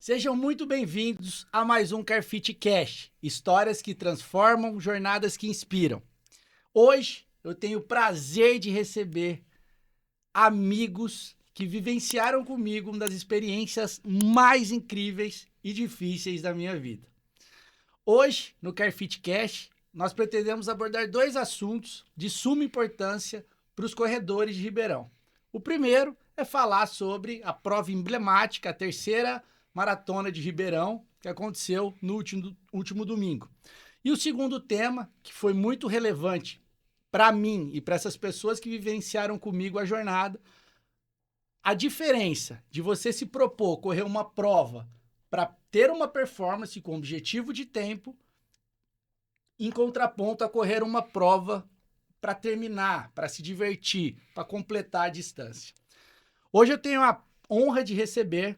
Sejam muito bem-vindos a mais um Carfit Cash, histórias que transformam, jornadas que inspiram. Hoje eu tenho o prazer de receber amigos que vivenciaram comigo uma das experiências mais incríveis e difíceis da minha vida. Hoje, no Carfit Cash, nós pretendemos abordar dois assuntos de suma importância para os corredores de Ribeirão. O primeiro é falar sobre a prova emblemática, a terceira maratona de Ribeirão, que aconteceu no último domingo. E o segundo tema, que foi muito relevante para mim e para essas pessoas que vivenciaram comigo a jornada, a diferença de você se propor correr uma prova para ter uma performance com objetivo de tempo, em contraponto a correr uma prova para terminar, para se divertir, para completar a distância. Hoje eu tenho a honra de receber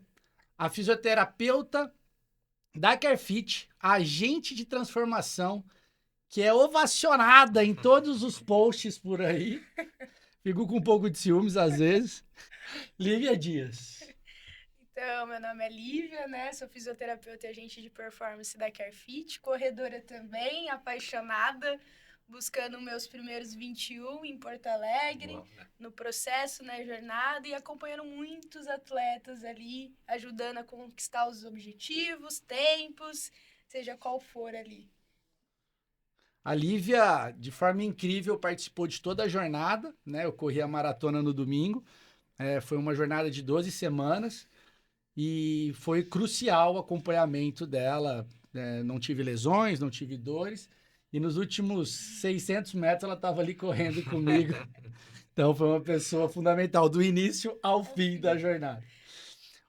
a fisioterapeuta da Carfit, a agente de transformação, que é ovacionada em todos os posts por aí. Fico com um pouco de ciúmes às vezes. Lívia Dias. Então, meu nome é Lívia, né? Sou fisioterapeuta e agente de performance da Carfit, corredora também, apaixonada, buscando meus primeiros 21 em Porto Alegre, no processo, na jornada e acompanhando muitos atletas ali, ajudando a conquistar os objetivos, tempos, seja qual for ali. A Lívia, de forma incrível, participou de toda a jornada, né? Eu corri a maratona no domingo. Foi uma jornada de 12 semanas e foi crucial o acompanhamento dela. Não tive lesões, não tive dores. E nos últimos 600 metros ela estava ali correndo comigo. Então foi uma pessoa fundamental, do início ao fim da jornada.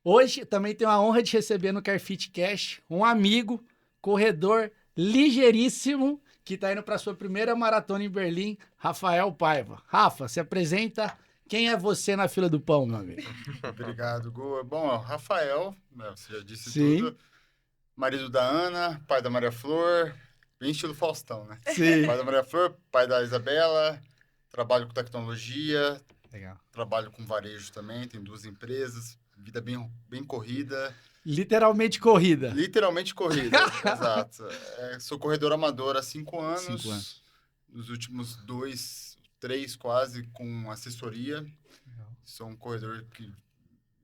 Hoje também tenho a honra de receber no Carfit Cash um amigo, corredor ligeiríssimo, que está indo para sua primeira maratona em Berlim, Rafael Paiva. Rafa, se apresenta. Quem é você na fila do pão, meu amigo? Obrigado, Gu. Bom, ó, Rafael, né, você já disse Sim. tudo. Marido da Ana, pai da Maria Flor, bem estilo Faustão, né? Sim. Pai da Maria Flor, pai da Isabela, trabalho com tecnologia, Legal. trabalho com varejo também, tenho 2 empresas, vida bem corrida. Literalmente corrida. Literalmente corrida, exato. Sou corredor amador há 5 anos. 5 anos. Nos últimos 2, 3 quase com assessoria. Legal. Sou um corredor que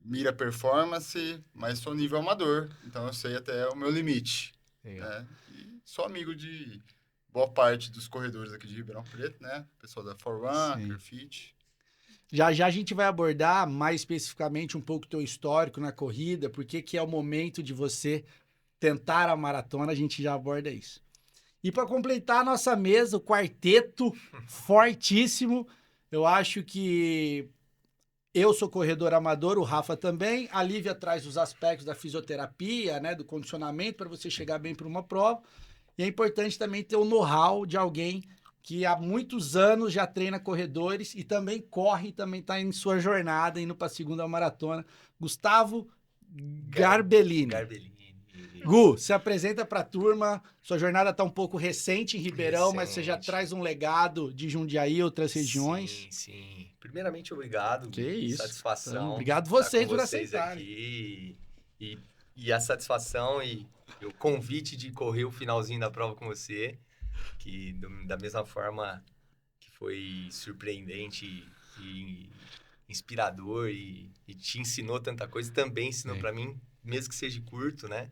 mira performance, mas sou nível amador, então eu sei até o meu limite. Né? E sou amigo de boa parte dos corredores aqui de Ribeirão Preto, né? Pessoal da ForRun, Carfit. Já já a gente vai abordar mais especificamente um pouco o teu histórico na corrida, porque que é o momento de você tentar a maratona, a gente já aborda isso. E para completar a nossa mesa, o quarteto fortíssimo, eu acho que eu sou corredor amador, o Rafa também, a Lívia traz os aspectos da fisioterapia, né, do condicionamento para você chegar bem para uma prova. E é importante também ter o know-how de alguém que há muitos anos já treina corredores e também corre, também está em sua jornada, indo para a segunda maratona. Gustavo Garbellini. Gu, se apresenta para a turma. Sua jornada está um pouco recente em Ribeirão, mas você já traz um legado de Jundiaí e outras regiões. Sim. Primeiramente, obrigado. Que isso. Satisfação. Então, obrigado estar vocês com por vocês aceitarem. aqui. E a satisfação e o convite de correr o finalzinho da prova com você, que da mesma forma que foi surpreendente e inspirador e te ensinou tanta coisa, também ensinou para mim, mesmo que seja curto, né?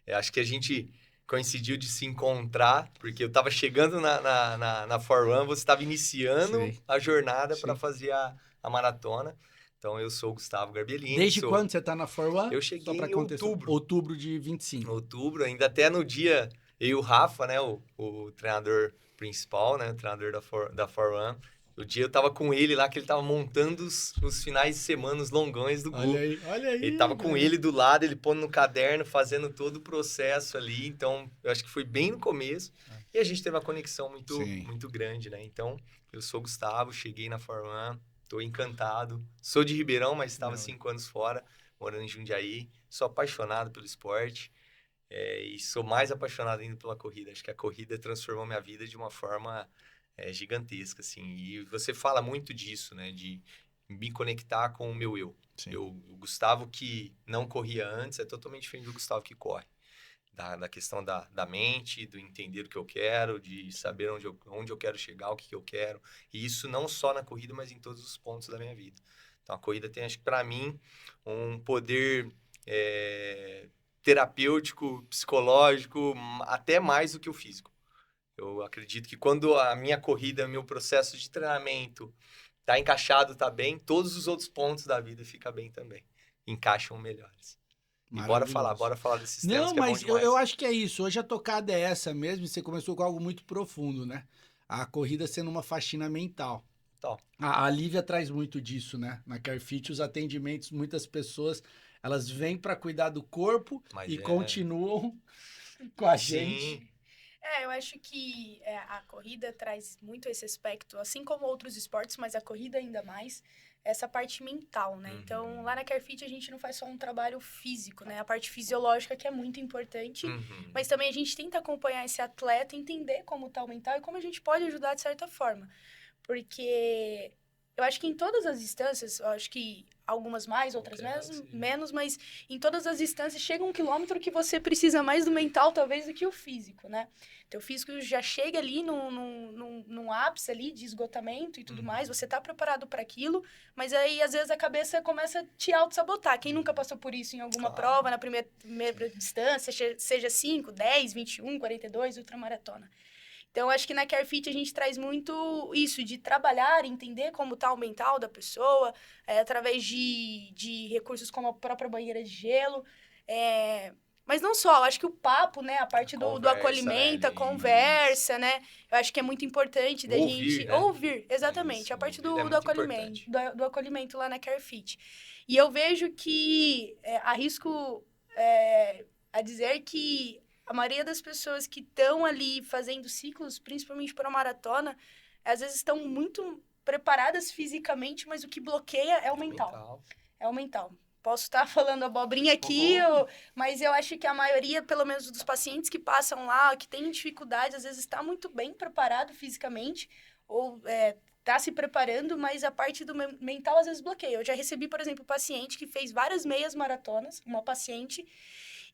Eu acho que a gente coincidiu de se encontrar, porque eu estava chegando na ForRun, você estava iniciando a jornada para fazer a maratona. Então, eu sou o Gustavo Garbellini. Desde quando você está na ForRun? Eu cheguei em outubro. Outubro de 25. Outubro, ainda até no dia, eu e o Rafa, né, o treinador principal, né, o treinador da ForRun, o dia eu tava com ele lá, que ele tava montando os finais de semana, os longões do Gu. Olha aí. Ele tava com ele do lado, ele pondo no caderno, fazendo todo o processo ali. Então, eu acho que foi bem no começo. E a gente teve uma conexão muito grande, né? Então, eu sou o Gustavo, cheguei na ForRun, tô encantado. Sou de Ribeirão, mas estava 5 anos fora, morando em Jundiaí. Sou apaixonado pelo esporte. E sou mais apaixonado ainda pela corrida. Acho que a corrida transformou minha vida de uma forma gigantesca, assim. E você fala muito disso, né? De me conectar com o meu eu. Sim. O Gustavo que não corria antes é totalmente diferente do Gustavo que corre. Da questão da mente, do entender o que eu quero, de saber onde eu quero chegar, o que eu quero. E isso não só na corrida, mas em todos os pontos da minha vida. Então, a corrida tem, acho que para mim, um poder terapêutico, psicológico, até mais do que o físico. Eu acredito que quando a minha corrida, meu processo de treinamento tá encaixado, tá bem, todos os outros pontos da vida ficam bem também. Encaixam melhores. E bora falar desses temas Não, que é bom mas demais. eu acho que é isso. Hoje a tocada é essa mesmo. E você começou com algo muito profundo, né? A corrida sendo uma faxina mental. Então, A Lívia traz muito disso, né? Na Carefit, os atendimentos, muitas pessoas, elas vêm para cuidar do corpo Mas e é- continuam com a sim, gente. Eu acho que a corrida traz muito esse aspecto, assim como outros esportes, mas a corrida ainda mais, essa parte mental, né? Uhum. Então, lá na Carefit a gente não faz só um trabalho físico, né? A parte fisiológica que é muito importante, mas também a gente tenta acompanhar esse atleta, entender como tá o mental e como a gente pode ajudar de certa forma. Porque eu acho que em todas as instâncias, eu acho que algumas mais, outras menos, mas em todas as instâncias chega um quilômetro que você precisa mais do mental, talvez, do que o físico, né? Teu físico já chega ali num ápice ali de esgotamento e tudo mais, você tá preparado para aquilo, mas aí, às vezes, a cabeça começa a te auto-sabotar. Quem nunca passou por isso em alguma prova, na primeira distância, seja 5, 10, 21, 42, ultramaratona. Então, acho que na Carefit a gente traz muito isso, de trabalhar, entender como está o mental da pessoa, através de recursos como a própria banheira de gelo. Mas não só, eu acho que o papo, né? A parte do acolhimento, né, a conversa, né? Eu acho que é muito importante da Ouvir, gente né? ouvir, exatamente. Isso, A parte ouvir é do muito acolhimento, importante. do acolhimento lá na Carefit. E eu vejo que, arrisco a dizer que a maioria das pessoas que estão ali fazendo ciclos, principalmente para maratona, às vezes estão muito preparadas fisicamente, mas o que bloqueia é o mental. É o mental. Posso estar falando abobrinha aqui, mas eu acho que a maioria, pelo menos dos pacientes que passam lá, que têm dificuldade, às vezes está muito bem preparado fisicamente, ou está se preparando, mas a parte do mental às vezes bloqueia. Eu já recebi, por exemplo, paciente que fez várias meias maratonas, uma paciente.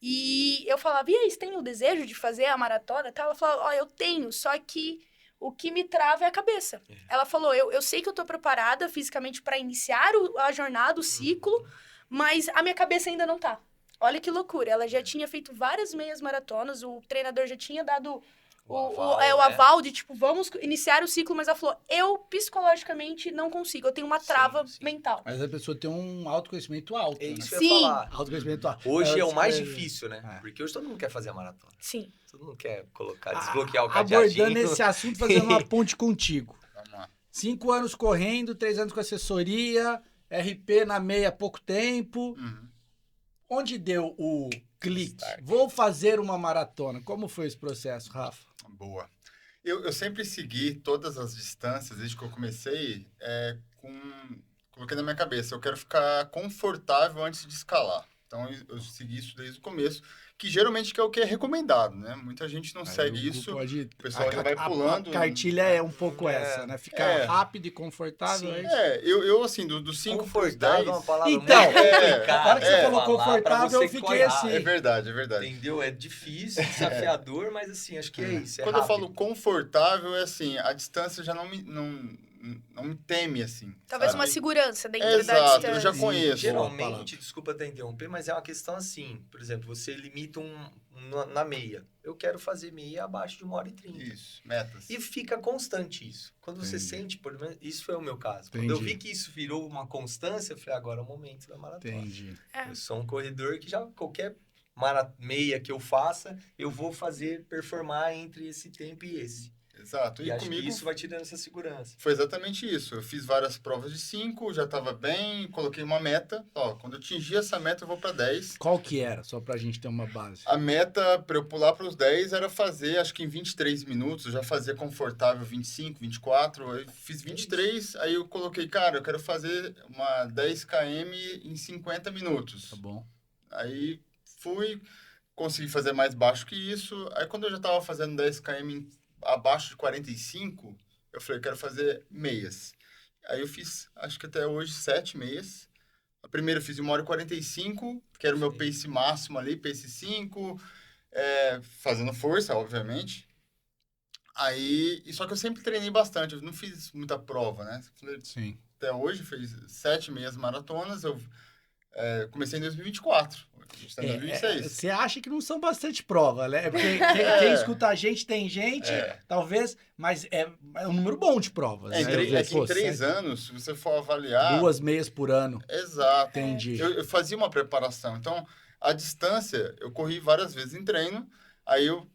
E eu falava, e aí, você tem o desejo de fazer a maratona? Ela falava, eu tenho, só que o que me trava é a cabeça. Ela falou, eu sei que eu tô preparada fisicamente para iniciar a jornada, o ciclo, mas a minha cabeça ainda não tá. Olha que loucura, ela já tinha feito várias meias maratonas, o treinador já tinha dado o aval de, tipo, vamos iniciar o ciclo, mas ela falou, eu psicologicamente não consigo, eu tenho uma trava mental. Mas a pessoa tem um autoconhecimento alto, É isso né? que eu ia falar. Autoconhecimento alto. Hoje é o mais difícil, né? É. Porque hoje todo mundo quer fazer a maratona. Sim. Todo mundo quer desbloquear o cadeadinho. Abordando esse assunto, fazendo uma ponte contigo. Vamos lá. 5 anos correndo, 3 anos com assessoria, RP na meia há pouco tempo. Onde deu o clique? Vou fazer uma maratona. Como foi esse processo, Rafa? Boa. Eu sempre segui todas as distâncias, desde que eu comecei, coloquei na minha cabeça, eu quero ficar confortável antes de escalar. Então, eu segui isso desde o começo, que geralmente que é o que é recomendado, né? Muita gente não segue isso, o pessoal já vai pulando. A cartilha é um pouco essa, né? Ficar rápido e confortável. Sim. Eu assim, dos 5 para os 10... é uma palavra Então, muito complicada. na hora que você falou falar confortável, pra eu você fiquei correr assim. É verdade. Entendeu? É difícil, desafiador, mas assim, acho que é isso. Quando eu falo confortável, é assim, a distância já não me teme, assim. Talvez sabe? uma segurança dentro da Exato, distância. eu já conheço. Geralmente, desculpa até interromper, mas é uma questão assim, por exemplo, você limita na meia. Eu quero fazer meia abaixo de 1h30. Isso, metas. E fica constante isso. Quando você sente, por menos, isso foi o meu caso. Quando eu vi que isso virou uma constância, eu falei, agora é o momento da maratona. Entendi. Eu sou um corredor que já qualquer meia que eu faça, eu vou fazer performar entre esse tempo e esse. Exato. E acho que isso vai te dando essa segurança. Foi exatamente isso. Eu fiz várias provas de 5, já estava bem, coloquei uma meta. Quando eu atingir essa meta, eu vou para 10. Qual que era? Só pra gente ter uma base. A meta para eu pular para os 10 era fazer, acho que em 23 minutos, eu já fazia confortável 25, 24. Eu fiz 23, aí eu coloquei, cara, eu quero fazer uma 10 km em 50 minutos. Tá bom. Aí consegui fazer mais baixo que isso. Aí quando eu já estava fazendo 10 km abaixo de 45, eu falei, eu quero fazer meias. Aí eu fiz, acho que até hoje, 7 meias. A primeira eu fiz em 1h45, que era o meu pace máximo ali, pace 5, fazendo força, obviamente. Aí, só que eu sempre treinei bastante, eu não fiz muita prova, né? Sim. Até hoje, fiz 7 meias maratonas, eu comecei em 2024, a gente tá em 2026. Você acha que não são bastante provas, né? Porque quem escuta a gente tem gente, talvez, mas é um número bom de provas. Né? Que em 3 anos, se você for avaliar... 2 meias por ano. Exato. Entendi. Eu fazia uma preparação. Então, a distância, eu corri várias vezes em treino, aí eu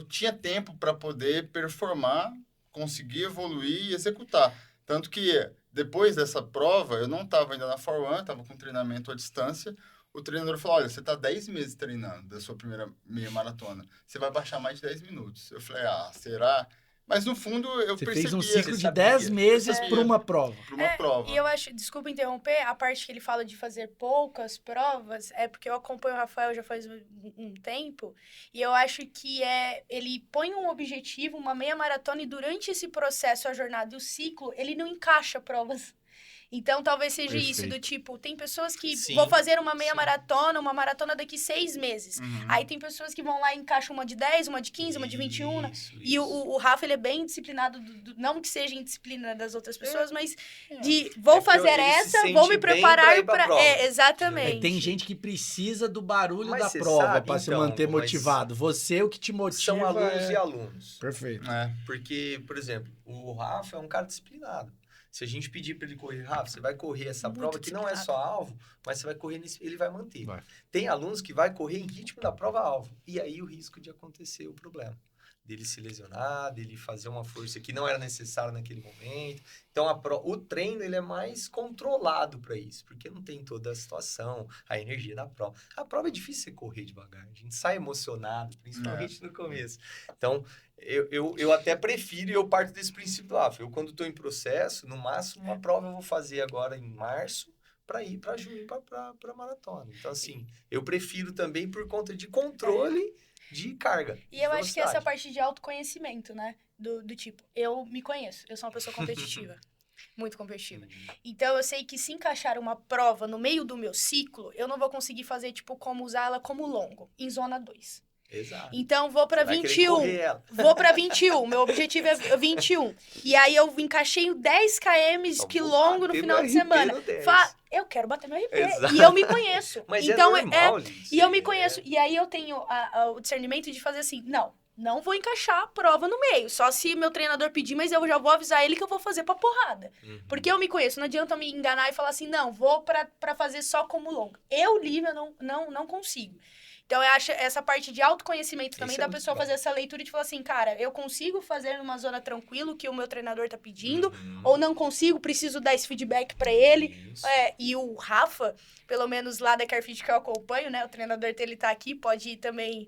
tinha tempo para poder performar, conseguir evoluir e executar. Tanto que, depois dessa prova, eu não estava ainda na Forone, estava com treinamento à distância. O treinador falou, olha, você está 10 meses treinando da sua primeira meia maratona. Você vai baixar mais de 10 minutos. Eu falei, será? Mas, no fundo, eu Você percebia... fez um ciclo de 10 meses para uma prova. Para uma prova. E eu acho, desculpa interromper, a parte que ele fala de fazer poucas provas, é porque eu acompanho o Rafael já faz um tempo, e eu acho que ele põe um objetivo, uma meia maratona, e durante esse processo, a jornada e o ciclo, ele não encaixa provas. Então, talvez seja isso, do tipo, tem pessoas que vão fazer uma meia maratona, uma maratona daqui 6 meses. Aí tem pessoas que vão lá e encaixam uma de 10, uma de 15, uma de 21. E o Rafa, ele é bem disciplinado, não que seja indisciplina das outras pessoas, mas vou fazer essa, vou me preparar para... exatamente. Tem gente que precisa do barulho da prova para se manter motivado. Você, o que te motiva... São alunos e alunos. Perfeito. Porque, por exemplo, o Rafa é um cara disciplinado. Se a gente pedir para ele correr, Rafa, você vai correr essa prova que não é só alvo, mas você vai correr ele vai manter. Tem alunos que vai correr em ritmo da prova-alvo. E aí o risco de acontecer o problema. Dele se lesionar, dele fazer uma força que não era necessária naquele momento. Então, o treino ele é mais controlado para isso, porque não tem toda a situação, a energia da prova. A prova é difícil você correr devagar, a gente sai emocionado, principalmente no começo. Então, eu até prefiro, e eu parto desse princípio lá. Eu, quando estou em processo, no máximo, uma prova eu vou fazer agora em março, para ir para junho, para maratona. Então, assim, eu prefiro também por conta de controle de carga. E eu acho que essa parte de autoconhecimento, né? Do tipo, eu me conheço, eu sou uma pessoa competitiva. Muito competitiva. Então, eu sei que se encaixar uma prova no meio do meu ciclo, eu não vou conseguir fazer, tipo, como usar ela como longo, em zona 2. Exato. Então, vou pra 21. Vou pra 21. Meu objetivo é 21. E aí, eu encaixei 10 km que longo no final de semana. Eu quero bater meu RP. Exato. E eu me conheço. Mas então, é normal, e eu me conheço. E aí, eu tenho o discernimento de fazer assim, não vou encaixar a prova no meio. Só se meu treinador pedir, mas eu já vou avisar ele que eu vou fazer pra porrada. Porque eu me conheço. Não adianta eu me enganar e falar assim, não, vou pra fazer só como longo. Eu, Lívia, não consigo. Então, eu acho essa parte de autoconhecimento também da pessoa fazer essa leitura de falar assim, cara, eu consigo fazer numa zona tranquila o que o meu treinador tá pedindo, ou não consigo, preciso dar esse feedback pra ele. E o Rafa, pelo menos lá da Carfit que eu acompanho, né, o treinador dele tá aqui, pode ir também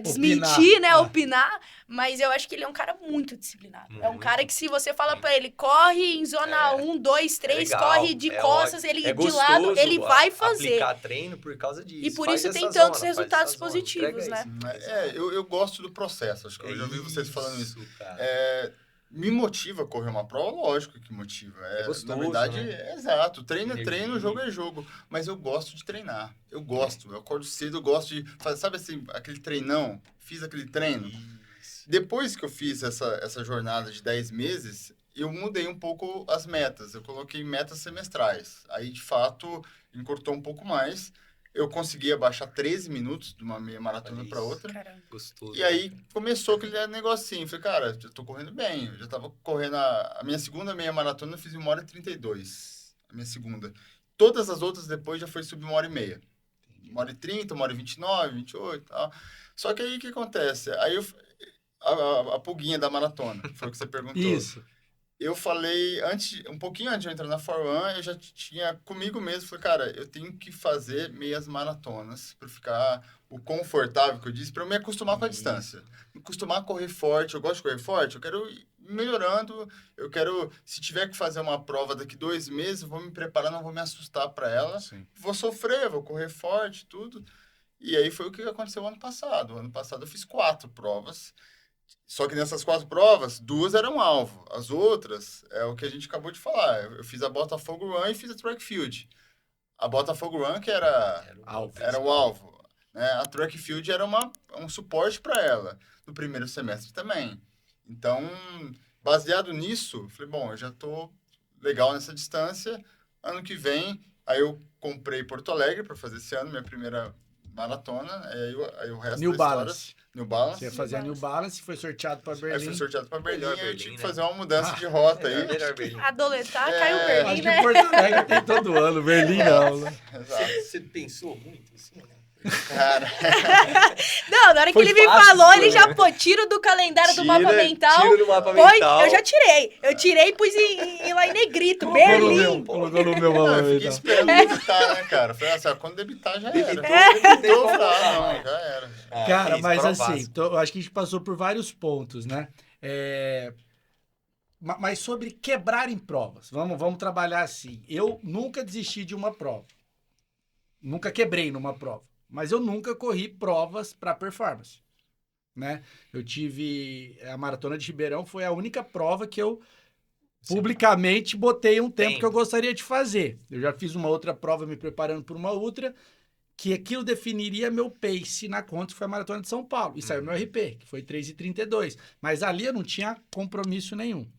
desmentir, né, opinar, mas eu acho que ele é um cara muito disciplinado. É um cara que se você fala pra ele, corre em zona 1, 2, 3, corre de costas, ele de lado, ele vai fazer. Aplicar treino por causa disso. E por isso tem tantos resultados positivos, né? Eu gosto do processo. Acho que eu já vi vocês falando isso. Me motiva a correr uma prova? Lógico que motiva. Gostoso, na verdade, né? Exato. Treino é treino, jogo é jogo. Mas eu gosto de treinar. Eu acordo cedo, eu gosto de fazer, sabe assim, aquele treinão? Fiz aquele treino. Isso. Depois que eu fiz essa jornada de 10 meses, eu mudei um pouco as metas. Eu coloquei metas semestrais. Aí, de fato, encurtou um pouco mais. Eu consegui abaixar 13 minutos de uma meia maratona para outra. Caramba. Gostoso. E aí começou aquele negocinho. Falei, cara, eu tô correndo bem. Eu já tava correndo a minha segunda meia maratona, eu fiz em 1h32. A minha segunda. Todas as outras depois já foi sub 1h30. 1h30, 1h29, 28 e tal. Só que aí o que acontece? Aí a pulguinha da maratona, foi o que você perguntou. Isso. Eu falei, um pouquinho antes de eu entrar na Forone, eu já tinha comigo mesmo, falei, cara, eu tenho que fazer meias maratonas para ficar o confortável que eu disse, para eu me acostumar com a distância. Me acostumar a correr forte, eu gosto de correr forte, eu quero ir melhorando, se tiver que fazer uma prova daqui 2 meses, eu vou me preparar, não vou me assustar para ela, vou sofrer, vou correr forte, tudo. E aí foi o que aconteceu ano passado. Ano passado eu fiz 4 provas, Só que nessas 4 provas, 2 eram alvo. As outras, é o que a gente acabou de falar. Eu fiz a Botafogo Run e fiz a Track Field. A Botafogo Run, que era o alvo. Né? A Track Field era um suporte para ela. No primeiro semestre também. Então, baseado nisso, falei, bom, eu já estou legal nessa distância. Ano que vem, aí eu comprei Porto Alegre para fazer esse ano, minha primeira maratona. Aí o resto New da Balance. história... New Balance. Você ia fazer a New Balance, foi sorteado para Berlim. Aí fui sorteado para Berlim, Melhor aí eu Berlim, tive que né? fazer uma mudança de rota aí. Melhor Berlim. Adoletar, É, caiu o Acho Berlim, que né? Porto Alegre tem todo ano, Berlim não, né? Exato. Você pensou muito assim, né? Cara, Não, na hora que Foi ele me fácil, falou, ele foi, já, né? pô, tiro do calendário do mapa mental. Tira do mapa Põe, mental. eu já tirei. Eu tirei e pus lá em negrito, Berlim. Colocou no meu não, mapa eu fiquei mental. esperando debitar, né, cara? Falei assim, quando debitar já era. Debitou, Então, não, não, já era. Cara, isso, mas prova assim, básica. eu acho que a gente passou por vários pontos, né? Mas sobre quebrar em provas, vamos trabalhar assim. Eu nunca desisti de uma prova. Nunca quebrei numa prova. Mas eu nunca corri provas para performance, né? Eu tive... A Maratona de Ribeirão foi a única prova que eu publicamente botei um tempo que eu gostaria de fazer. Eu já fiz uma outra prova me preparando por uma outra, que aquilo definiria meu pace na conta, que foi a Maratona de São Paulo. E saiu meu RP, que foi 3:32. Mas ali eu não tinha compromisso nenhum.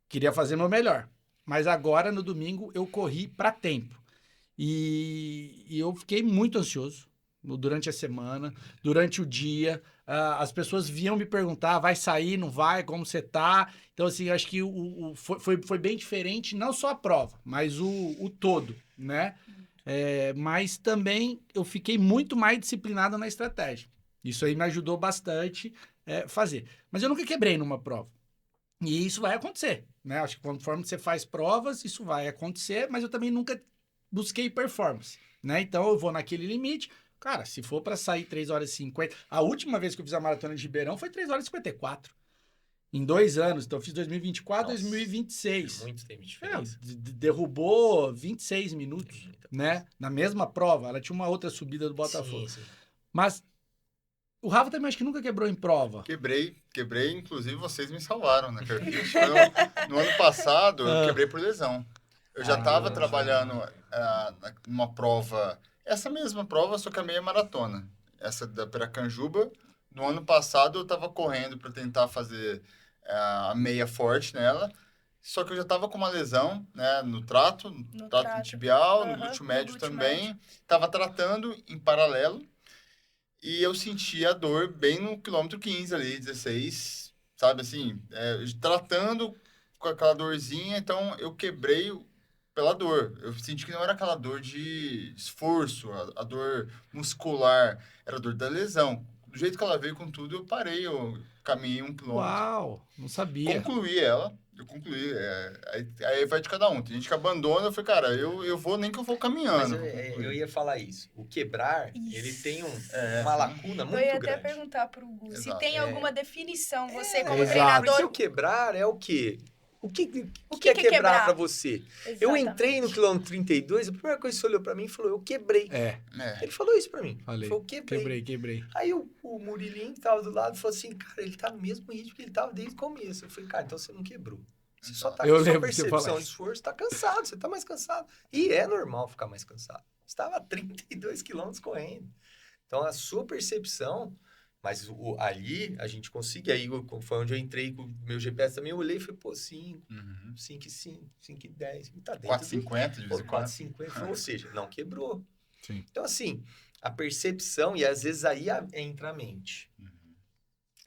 Queria fazer meu melhor. Mas agora, no domingo, eu corri para tempo. E eu fiquei muito ansioso durante a semana, durante o dia. As pessoas vinham me perguntar, vai sair, não vai, como você tá? Então, assim, eu acho que foi bem diferente, não só a prova, mas o todo, né? Mas também eu fiquei muito mais disciplinado na estratégia. Isso aí me ajudou bastante fazer. Mas eu nunca quebrei numa prova. E isso vai acontecer, né? Acho que conforme você faz provas, isso vai acontecer, mas eu também nunca busquei performance, né? Então eu vou naquele limite. Cara, se for para sair 3h50... A última vez que eu fiz a Maratona de Ribeirão foi 3h54. Em 2 anos. Então eu fiz 2024, Nossa, 2026. Muito tempo de diferença. Derrubou 26 minutos, né? Na mesma prova. Ela tinha uma outra subida do Botafogo. Sim. Mas o Rafa também acho que nunca quebrou em prova. Quebrei, inclusive vocês me salvaram, né? No ano passado, eu quebrei por lesão. Eu já estava trabalhando numa prova, essa mesma prova, só que a meia maratona. Essa da Piracanjuba. No ano passado, eu estava correndo para tentar fazer a meia forte nela. Só que eu já estava com uma lesão, né, no trato tibial, no glúteo médio também. Estava tratando em paralelo. E eu senti a dor bem no quilômetro 15 ali, 16, sabe assim, tratando com aquela dorzinha, então eu quebrei pela dor. Eu senti que não era aquela dor de esforço, a dor muscular, era a dor da lesão. Do jeito que ela veio com tudo, eu parei, eu caminhei 1 quilômetro. Uau, não sabia. Concluí ela. Eu concluí. Aí vai de cada um. Tem gente que abandona. Eu falei, cara, eu vou nem que eu vou caminhando. Mas eu ia falar isso. O quebrar, ele tem É. uma lacuna muito Eu ia grande. até perguntar pro Gu se Exato. tem alguma definição, você como Exato. treinador. Porque o quebrar é o quê? O que é quebrar pra você? Eu Exatamente. entrei no quilômetro 32, a primeira coisa que você olhou pra mim e falou, eu quebrei. Ele falou isso pra mim. Falei. Ele falou, Quebrei. Aí o Murilinho, que tava do lado, falou assim, cara, ele tá no mesmo ritmo que ele tava desde o começo. Eu falei, cara, então você não quebrou. Você só tá Eu com sua lembro de você percepção falar de esforço, tá cansado, você tá mais cansado. E é normal ficar mais cansado. Você estava a 32 quilômetros correndo. Então, a sua percepção... Mas ali a gente conseguiu, aí foi onde eu entrei com o meu GPS também, eu olhei e falei, pô, 5, 5,5, 5,10, tá dentro 4,50 de vez em quando. 4,50, ou seja, não quebrou. Sim. Então, assim, a percepção, e às vezes aí entra a mente.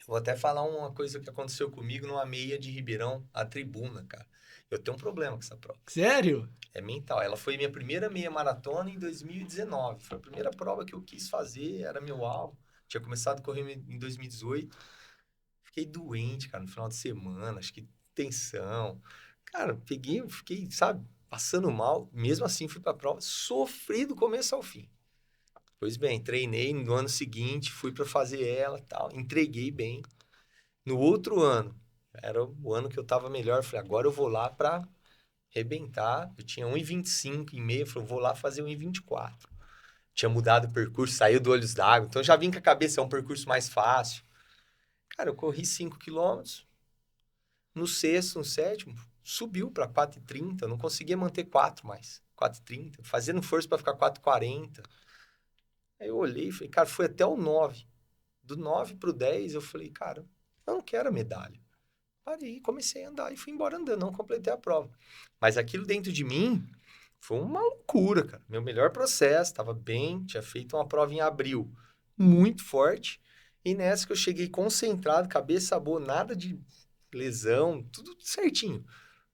Vou até falar uma coisa que aconteceu comigo numa meia de Ribeirão, a tribuna, cara. Eu tenho um problema com essa prova. Sério? É mental. Ela foi minha primeira meia maratona em 2019. Foi a primeira prova que eu quis fazer, era meu alvo. Tinha começado a correr em 2018. Fiquei doente, cara, no final de semana. Acho que tensão. Cara, fiquei, sabe, passando mal. Mesmo assim, fui pra prova. Sofri do começo ao fim. Pois bem, treinei no ano seguinte. Fui pra fazer ela e tal. Entreguei bem. No outro ano, era o ano que eu tava melhor. Falei, agora eu vou lá pra arrebentar. Eu tinha 1,25 em meia. Falei, vou lá fazer 1,24. Tinha mudado o percurso, saiu do Olhos d'Água. Então, já vim com a cabeça, é um percurso mais fácil. Cara, eu corri 5 quilômetros. No sexto, no sétimo, subiu para 4,30. Eu não conseguia manter 4 mais. 4,30. Fazendo força para ficar 4,40. Aí eu olhei e falei, cara, foi até o 9. Do 9 pro 10, eu falei, cara, eu não quero a medalha. Parei, comecei a andar e fui embora andando, não completei a prova. Mas aquilo dentro de mim foi uma loucura, cara. Meu melhor processo, estava bem, tinha feito uma prova em abril, muito forte. E nessa que eu cheguei concentrado, cabeça boa, nada de lesão, tudo certinho.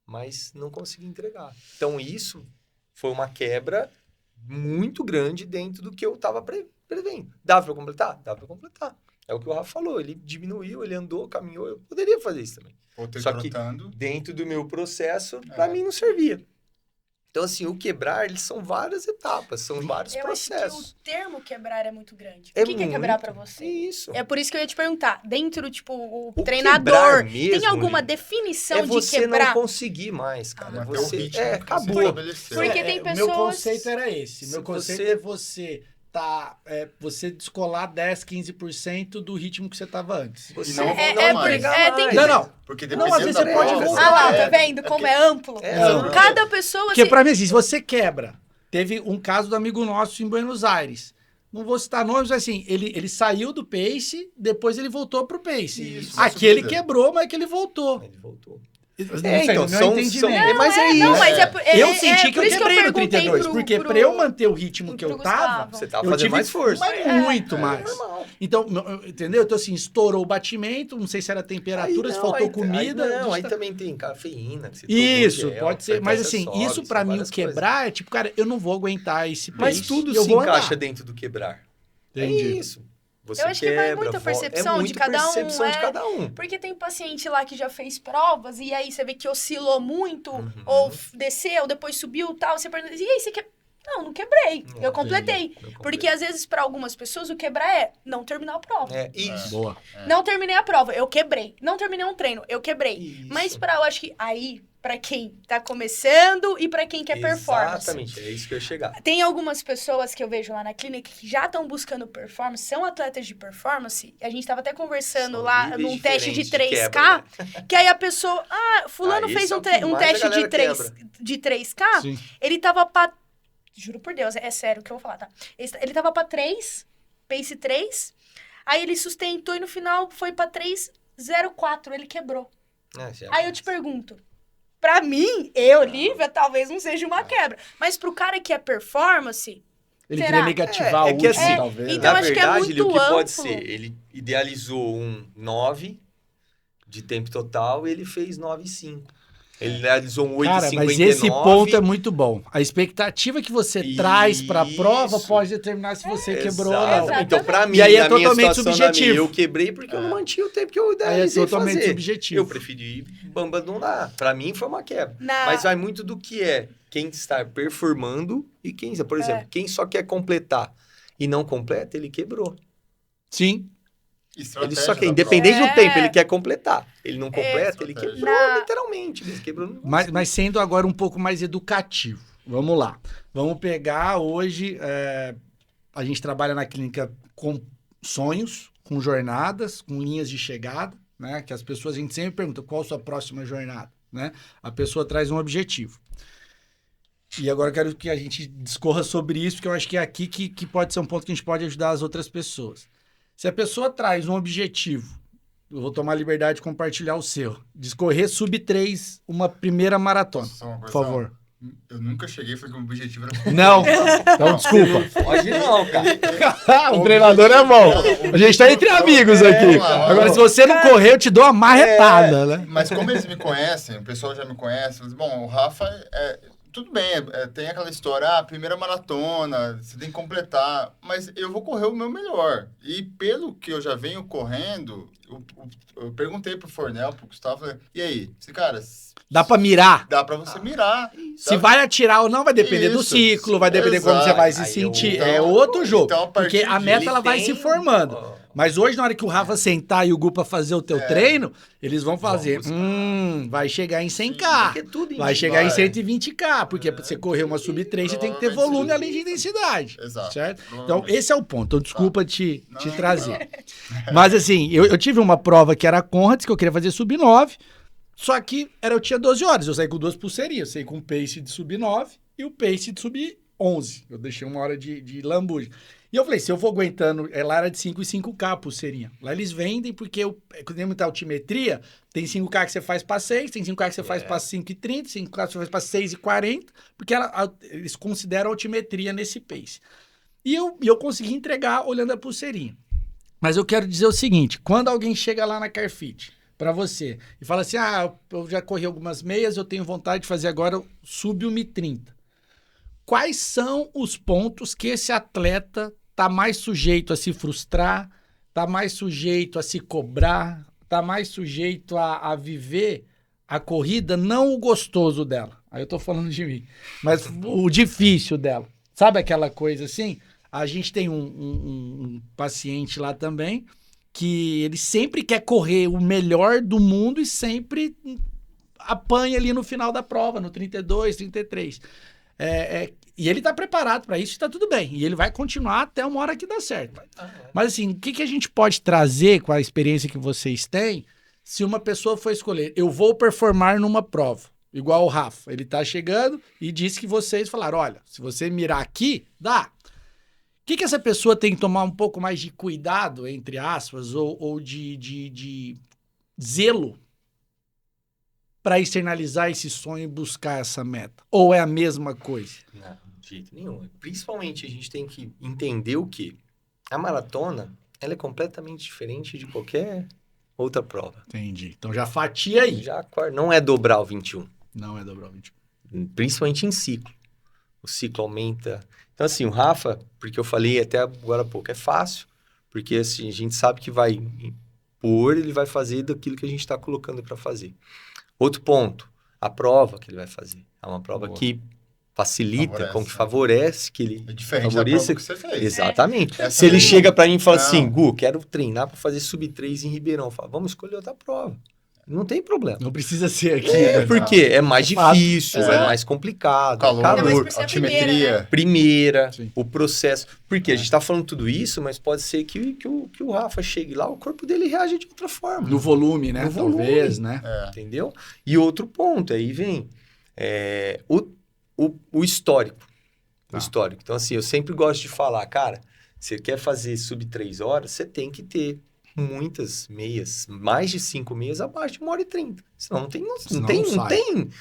Mas não consegui entregar. Então isso foi uma quebra muito grande dentro do que eu estava prevendo. Dava para completar? Dava para completar. É o que o Rafa falou, ele diminuiu, ele andou, caminhou, eu poderia fazer isso também. Só que dentro do meu processo, para mim não servia. Então, assim, o quebrar, eles são várias etapas, são vários processos. Eu acho que o termo quebrar é muito grande. O que é quebrar pra você? Isso. É por isso que eu ia te perguntar. Dentro, tipo, o treinador, mesmo, tem alguma definição de você quebrar? não conseguir mais, cara. Você, ritmo acabou. Porque tem pessoas... Meu conceito era esse. Meu conceito é você descolar 10, 15% do ritmo que você tava antes. Você não mais. Não. Porque não, às vezes você pode voltar. Ah lá, tá vendo como é amplo? Cada pessoa... Porque, pra mim, se você quebra... Teve um caso do amigo nosso em Buenos Aires. Não vou citar nomes, mas assim, ele saiu do pace, depois ele voltou pro pace. Isso, aqui ele quebrou, mas que ele voltou. Ele voltou. Então, mas é isso. Eu senti que eu quebrei no 32, porque pra eu manter o ritmo que eu tava, você tava fazendo mais força. Mas muito mais. Normal. Então, entendeu? Então, assim, estourou o batimento, não sei se era temperatura, se faltou comida. Aí também tem cafeína. Isso, pode ser. Mas assim, isso pra mim, o quebrar, é tipo, cara, eu não vou aguentar esse pace. Mas tudo se encaixa dentro do quebrar. Entendi. É isso. Você eu acho que vai muita percepção de cada um. Porque tem paciente lá que já fez provas e aí você vê que oscilou muito, ou desceu, depois subiu e tal. Você pergunta, e aí você quer... Não quebrei. Eu completei. Porque às vezes para algumas pessoas o quebrar é não terminar a prova. É isso. Boa. Não terminei a prova, eu quebrei. Não terminei um treino, eu quebrei. Isso. Mas eu acho que aí... Pra quem tá começando e pra quem quer performance. Exatamente, é isso que eu ia chegar. Tem algumas pessoas que eu vejo lá na clínica que já estão buscando performance, são atletas de performance. A gente tava até conversando lá num teste de 3K, que aí a pessoa... fulano fez um teste de 3K, sim. Ele tava pra... Juro por Deus, é sério o que eu vou falar, tá? Ele tava pra 3, pace 3, aí ele sustentou e no final foi pra 3,04, ele quebrou. Aí eu te pergunto... Pra mim, Lívia, talvez não seja uma quebra. Mas pro cara que é performance... Ele queria negativar o último, assim, talvez. Então, na acho verdade, que é muito o que amplo. pode ser? Ele idealizou um 9 de tempo total e ele fez 9,5. Ele idealizou um 8,59. Cara, mas esse ponto é muito bom. A expectativa que você traz pra prova pode determinar se você quebrou ou não. Então, pra mim, e aí é totalmente subjetivo. Eu quebrei porque eu não mantinha o tempo que eu idealizei é totalmente subjetivo. Eu preferi abandonar. Pra mim, foi uma quebra. Mas vai muito do que é quem está performando e quem... Por exemplo, quem só quer completar e não completa, ele quebrou. Sim. Ele só quer, independente do tempo, ele quer completar. Ele não completa, ele quebrou, literalmente. Ele quebrou. Mas sendo agora um pouco mais educativo. Vamos lá. Vamos pegar hoje... a gente trabalha na clínica com sonhos, com jornadas, com linhas de chegada, né? Que as pessoas, a gente sempre pergunta, qual a sua próxima jornada? Né? A pessoa traz um objetivo. E agora eu quero que a gente discorra sobre isso, porque eu acho que é aqui que pode ser um ponto que a gente pode ajudar as outras pessoas. Se a pessoa traz um objetivo, eu vou tomar a liberdade de compartilhar o seu, discorrer sub-3 uma primeira maratona, por favor. Eu nunca cheguei, foi que o objetivo era... Não, então desculpa. Pode não, cara. O treinador é bom. A gente tá entre amigos aqui. Agora, se você não correr, eu te dou uma marretada, né? Mas como eles me conhecem, o pessoal já me conhece, eles, bom, o Rafa, tudo bem, tem aquela história, primeira maratona, você tem que completar, mas eu vou correr o meu melhor. E pelo que eu já venho correndo, eu perguntei pro Fornel, pro Gustavo, falei, e aí, cara... Dá pra mirar? Dá pra você mirar. Se vai atirar ou não, vai depender do ciclo, vai depender como você vai se sentir. É outro jogo. Então, porque a meta ela vai se formando. Mas hoje, na hora que o Rafa sentar e o Gupa fazer o teu treino, eles vão fazer, vai chegar em 100K, Porque tudo vai chegar em vai. 120K, porque pra você correr uma sub 3, você tem que ter volume além de intensidade. Exato. Certo? Então, Provavelmente. esse é o ponto. Então, desculpa te Não, trazer. Mas, assim, eu tive uma prova que era a Conrads, que eu queria fazer sub 9, só que eu tinha 12 horas. Eu saí com 2 pulseirinhas. Eu saí com o pace de sub 9 e o pace de sub 11. Eu deixei uma hora de lambuja. E eu falei, se eu vou aguentando, lá era de 5 e 5K a pulseirinha. Lá eles vendem porque quando tem muita altimetria, tem 5K que você faz para 6, tem 5K que você faz para 5,30, 5K que você faz para 6,40, porque eles consideram altimetria nesse pace. E eu consegui entregar olhando a pulseirinha. Mas eu quero dizer o seguinte, quando alguém chega lá na Carfit para você e fala assim, eu já corri algumas meias, eu tenho vontade de fazer agora sub 1,30. Quais são os pontos que esse atleta está mais sujeito a se frustrar, está mais sujeito a se cobrar, está mais sujeito a viver a corrida, não o gostoso dela. Aí eu tô falando de mim, mas o difícil dela. Sabe aquela coisa assim? A gente tem um paciente lá também que ele sempre quer correr o melhor do mundo e sempre apanha ali no final da prova, no 32, 33. E ele tá preparado para isso e tá tudo bem. E ele vai continuar até uma hora que dá certo. Mas assim, o que a gente pode trazer com a experiência que vocês têm se uma pessoa for escolher, eu vou performar numa prova, igual o Rafa. Ele tá chegando e disse que vocês falaram, olha, se você mirar aqui, dá. O que essa pessoa tem que tomar um pouco mais de cuidado, entre aspas, ou de zelo para externalizar esse sonho e buscar essa meta? Ou é a mesma coisa? Não, de jeito nenhum. Principalmente a gente tem que entender o quê? A maratona, ela é completamente diferente de qualquer outra prova. Entendi. Então já fatia aí. Não é dobrar o 21. Não é dobrar o 21. Principalmente em ciclo. O ciclo aumenta. Então, assim, o Rafa, porque eu falei até agora há pouco, é fácil, porque assim, a gente sabe que vai impor, ele vai fazer daquilo que a gente está colocando para fazer. Outro ponto, a prova que ele vai fazer. É uma prova que facilita, que favorece que ele... É diferente favoreça, da prova que você fez. Exatamente. Se ele chega para mim e fala assim, Gu, quero treinar para fazer sub 3 em Ribeirão. Eu falo, vamos escolher outra prova. Não tem problema. Não precisa ser aqui. Porque é mais difícil, é mais complicado. Calor, altimetria. Primeira, o processo. Porque a gente tá falando tudo isso, mas pode ser que o Rafa chegue lá, o corpo dele reage de outra forma. No volume, né? Talvez, né? Entendeu? E outro ponto, aí vem o histórico. O histórico. Então, assim, eu sempre gosto de falar, cara, você quer fazer sub 3 horas, você tem que ter muitas meias, mais de 5 meias abaixo de 1h30. Senão não tem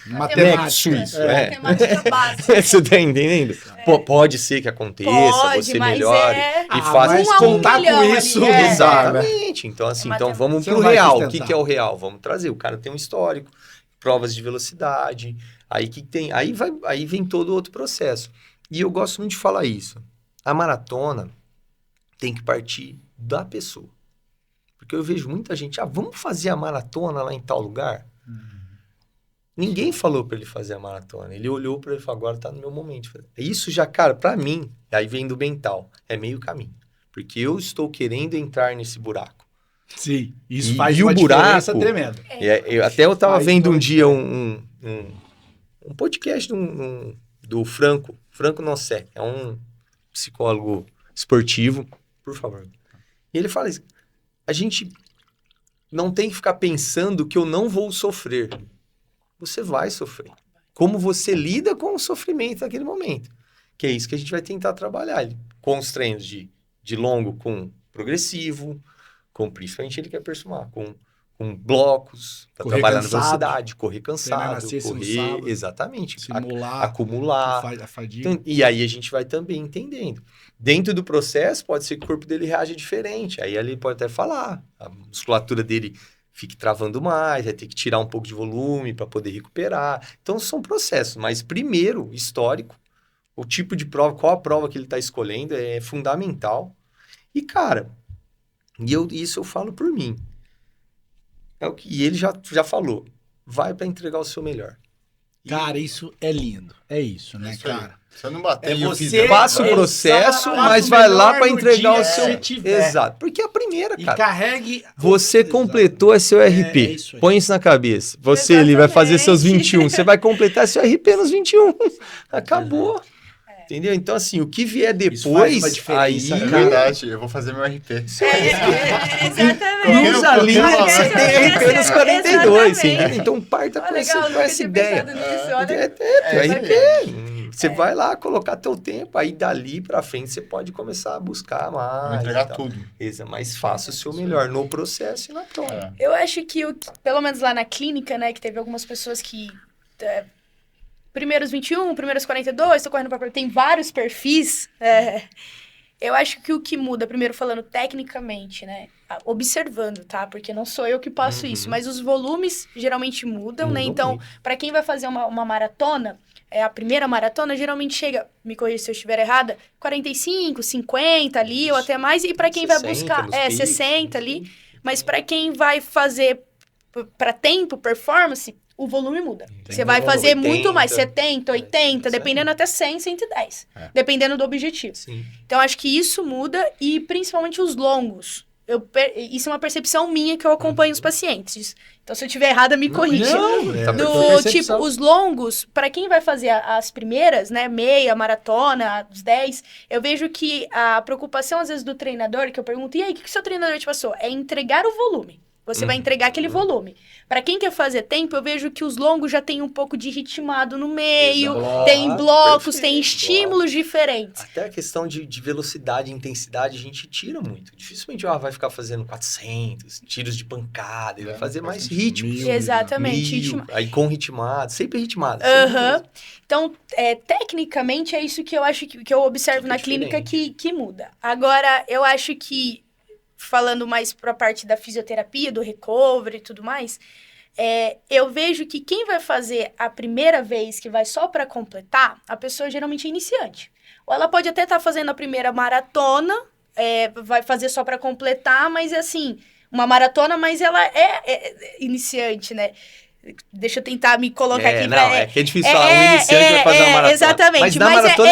matemática. Isso. Matemática básica. Você tá entendendo? Pode ser que aconteça, você melhore e faça mas contar com isso. Exatamente. Então, assim, vamos pro real. O que é o real? Vamos trazer. O cara tem um histórico, provas de velocidade, aí vem todo outro processo. E eu gosto muito de falar isso. A maratona tem que partir da pessoa. Porque eu vejo muita gente, vamos fazer a maratona lá em tal lugar? Ninguém falou para ele fazer a maratona. Ele olhou para ele e falou, agora tá no meu momento. Isso já, cara, para mim, aí vem do mental, é meio caminho. Porque eu estou querendo entrar nesse buraco. Sim, isso faz uma diferença tremenda. Eu tava vendo um dia um podcast do Franco Nossé, é um psicólogo esportivo, por favor. E ele fala isso, a gente não tem que ficar pensando que eu não vou sofrer. Você vai sofrer. Como você lida com o sofrimento naquele momento. Que é isso que a gente vai tentar trabalhar. Com os treinos de longo com progressivo, com principalmente ele quer performar, com blocos, para trabalhar na velocidade, correr cansado, correr, exatamente, simular, acumular. A fadiga. Então, e aí a gente vai também entendendo. Dentro do processo, pode ser que o corpo dele reaja diferente. Aí ele pode até falar, a musculatura dele fique travando mais, vai ter que tirar um pouco de volume para poder recuperar. Então, são processos. Mas primeiro, histórico, o tipo de prova, qual a prova que ele está escolhendo é fundamental. E, cara, isso eu falo por mim. E ele já falou, vai para entregar o seu melhor. Cara, isso é lindo. É isso, né, Isso aí. cara? Se eu não bater É e eu você- fizer, Passa o Exato. processo, Faça mas o vai lá melhor para no entregar dia o seu... que você tiver. Exato. Porque é a primeira, E cara. carregue... Você Exato. completou seu RP. É isso aí. Põe isso na cabeça. Você ali vai fazer seus Exatamente. 21. Você vai completar seu RP nos 21. Acabou. Entendeu? Então, assim, o que vier Isso faz uma depois, diferença, aí... é cara. verdade, eu vou fazer meu RP. Exatamente. Cruza a linha que você tem RP nos 42, Exatamente. entendeu? Então, parta Ó, com legal, com nunca essa tinha ideia. pensado nisso, olha. Teu isso RP. Você vai lá colocar teu tempo, aí dali pra frente você pode começar a buscar mais. Vou entregar e tal. tudo. Mas faça o seu melhor no processo e na prova. É. Eu acho que, pelo menos lá na clínica, né, que teve algumas pessoas que... primeiros 21, primeiros 42, tô correndo pra... Tem vários perfis. Eu acho que o que muda, primeiro falando tecnicamente, né, observando, tá? Porque não sou eu que passo isso, mas os volumes geralmente mudam, né? Mudam Então, muito. pra quem vai fazer uma maratona, a primeira maratona geralmente chega, me corrija se eu estiver errada, 45, 50 ali, ou até mais. E pra quem vai 60 buscar, nos picos, 60 ali. Mas pra quem vai fazer pra tempo, performance, o volume muda. Tem Você vai volume, fazer muito 80, mais, 70, 80, isso aí. dependendo até 100, 110. É. Dependendo do objetivo. Sim. Então, acho que isso muda e principalmente os longos. Isso é uma percepção minha que eu acompanho os pacientes. Então, se eu estiver errada, me corrija. Tá Do tipo, os longos, para quem vai fazer as primeiras, né, meia, maratona, os 10, eu vejo que a preocupação, às vezes, do treinador, que eu pergunto, e aí, o que o seu treinador te passou? É entregar o volume. Você vai entregar aquele volume. Para quem quer fazer tempo, eu vejo que os longos já tem um pouco de ritmado no meio, Exato. tem blocos, tem Perfeito, estímulos diferentes. Até a questão de velocidade e intensidade a gente tira muito. Dificilmente vai ficar fazendo 400, tiros de pancada. Ele vai fazer faz mais sentido. ritmos. Mil. Exatamente. 1000, aí com ritmado, sempre ritmado. Aham. Então, tecnicamente, é isso que eu acho que eu observo Fica na clínica diferente. que muda. Agora, eu acho que, falando mais para a parte da fisioterapia, do recovery e tudo mais, eu vejo que quem vai fazer a primeira vez, que vai só para completar, a pessoa geralmente é iniciante. Ou ela pode até estar fazendo a primeira maratona, vai fazer só para completar, mas é assim, uma maratona, mas ela é iniciante, né? Deixa eu tentar me colocar aqui. É que é difícil falar. Um iniciante vai fazer uma maratona. Exatamente. Mas na maratona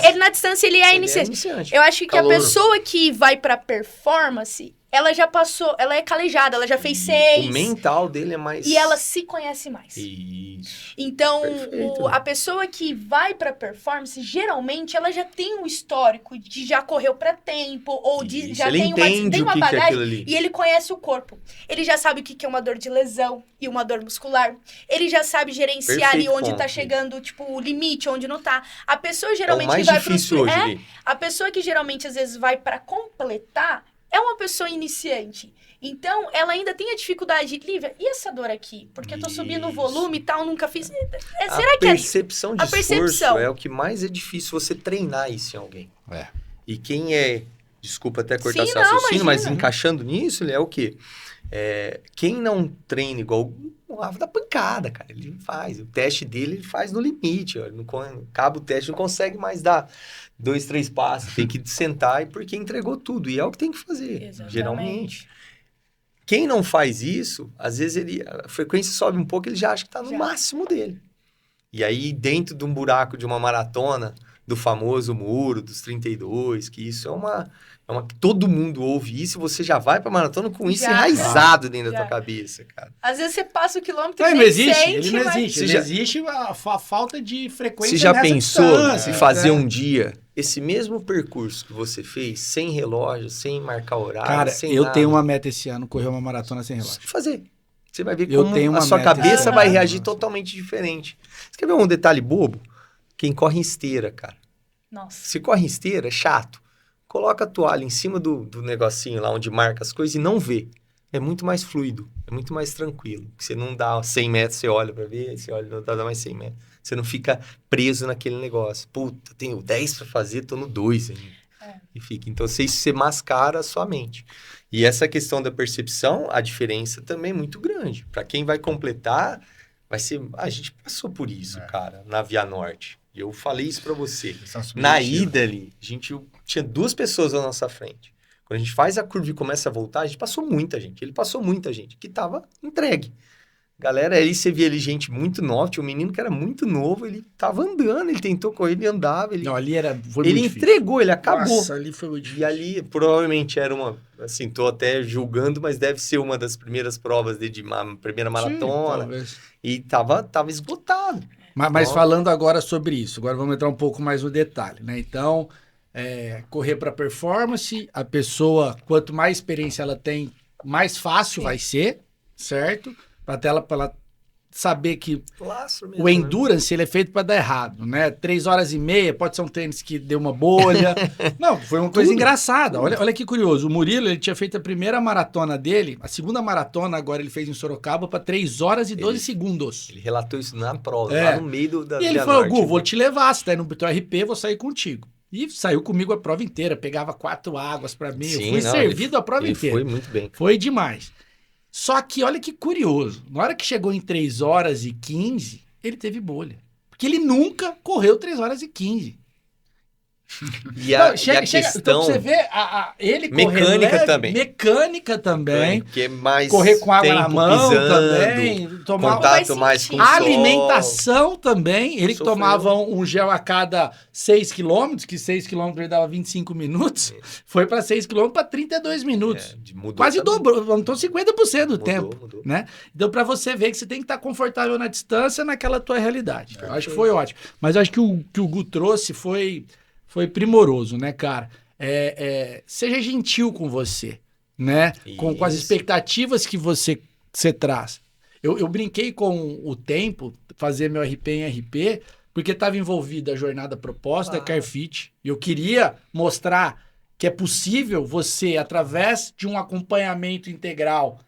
ele na distância ele é iniciante. iniciante. Eu acho que Calouro. a pessoa que vai pra performance, ela já passou, ela é calejada, ela já fez 6. O mental dele é mais... E ela se conhece mais. Isso. Então, Perfeito. a pessoa que vai pra performance, geralmente, ela já tem um histórico de já correu pra tempo, ou de, Isso, já ele tem entende uma o que é bagagem, aquilo ali. e ele conhece o corpo. Ele já sabe o que é uma dor de lesão e uma dor muscular. Ele já sabe gerenciar ali Perfeito onde tá ponto. chegando, tipo, o limite, onde não tá. A pessoa É o geralmente mais que vai pros... difícil hoje ali. A pessoa que geralmente, às vezes, vai pra completar, é uma pessoa iniciante. Então, ela ainda tem a dificuldade, Lívia, e essa dor aqui? Porque eu tô subindo o Isso. volume e tal, nunca fiz. Será A que é... percepção de a esforço percepção. é o que mais é difícil você treinar isso em alguém. É. E quem desculpa até cortar Sim, seu não, raciocínio, mas imagina. encaixando nisso, ele é o quê? Quem não treina igual o Rafa dá pancada, cara. Ele faz. O teste dele ele faz no limite. Ó. Acaba o teste, não consegue mais dar 2, 3 passos. Tem que sentar porque entregou tudo. E é o que tem que fazer, Exatamente. geralmente. Quem não faz isso, às vezes a frequência sobe um pouco, ele já acha que tá no Já. máximo dele. E aí, dentro de um buraco de uma maratona, do famoso muro dos 32, que isso é uma todo mundo ouve isso, você já vai pra maratona com isso Já. enraizado dentro da Já. tua cabeça, cara. Às vezes você passa o quilômetro Não, e ele não nem existe, sente, ele não mas- existe. Você Ele já- existe a falta de frequência Você já nessa pensou distância, em fazer né? um dia esse mesmo percurso que você fez, sem relógio, sem marcar horário, Cara, sem eu nada? tenho uma meta esse ano, correr uma maratona sem relógio. Fazer. Você vai ver Eu como tenho uma a sua meta cabeça esse vai ano. reagir Nossa. totalmente diferente. Você quer ver um detalhe bobo? Quem corre em esteira, cara. Nossa. Se corre em esteira, é chato. Coloca a toalha em cima do negocinho lá onde marca as coisas e não vê. É muito mais fluido, é muito mais tranquilo. Você não dá 100 metros, você olha pra ver, você olha, não dá mais 100 metros. Você não fica preso naquele negócio. Puta, tenho 10 pra fazer, tô no 2 ainda. E fica. Então, você mascara a sua mente. E essa questão da percepção, a diferença também é muito grande. Pra quem vai completar, vai ser... A gente passou por isso, cara, na Via Norte. E eu falei isso pra você. Questão Na subjetiva. ida ali, a gente tinha 2 pessoas à nossa frente. Quando a gente faz a curva e começa a voltar, a gente passou muita gente. Ele passou muita gente que tava entregue. Galera, aí você via ali gente muito nova, tinha um menino que era muito novo, ele tava andando, ele tentou correr, ele andava, ele Não, ali foi ele muito difícil. entregou, ele acabou. Nossa, ali foi muito difícil. E ali, provavelmente era uma, assim, tô até julgando, mas deve ser uma das primeiras provas de primeira maratona. Sim, talvez. E tava esgotado. Mas Ó. falando agora sobre isso, agora vamos entrar um pouco mais no detalhe, né? Então, correr para performance, a pessoa, quanto mais experiência ela tem, mais fácil vai ser, certo? Para ela saber que Lastro mesmo, o endurance ele é feito para dar errado, né? 3h30, pode ser um tênis que deu uma bolha. Não, foi uma coisa Tudo, engraçada. Olha que curioso. O Murilo, ele tinha feito a primeira maratona dele, a segunda maratona agora ele fez em Sorocaba para 3h12 segundos. Ele relatou isso na prova, É. lá no meio da E ele Via falou, Norte, Gu, né? vou te levar, você tá indo pro teu RP, vou sair contigo. E saiu comigo a prova inteira, pegava 4 águas para mim, eu Sim, fui não, servido a prova Ele inteira. foi muito bem. Foi demais. Só que olha que curioso. Na hora que chegou em 3h15, ele teve bolha. Porque ele nunca correu 3h15. E a, Não, chega, e a questão... então pra você ver, ele correr Mecânica leve, também. Mecânica também. Que é mais Correr com água na tempo mão pisando, também. Tomar contato Vai mais com o sentir. sol. alimentação também. Ele que Sofreu. tomava um gel a cada 6 quilômetros, que 6 quilômetros ele dava 25 minutos. Foi para 6 quilômetros para 32 minutos. Mudou Quase também. dobrou, aumentou 50% do tempo. Mudou. Né? Então, para você ver que você tem que estar confortável na distância, naquela tua realidade. Eu acho que foi ótimo. Mas eu acho que o que o Gu trouxe foi primoroso, né, cara? Seja gentil com você, né? Com as Isso. expectativas que você traz. Eu brinquei com o tempo, fazer meu RP em RP, porque estava envolvida a jornada proposta, Claro. CareFit. E eu queria mostrar que é possível você, através de um acompanhamento integral,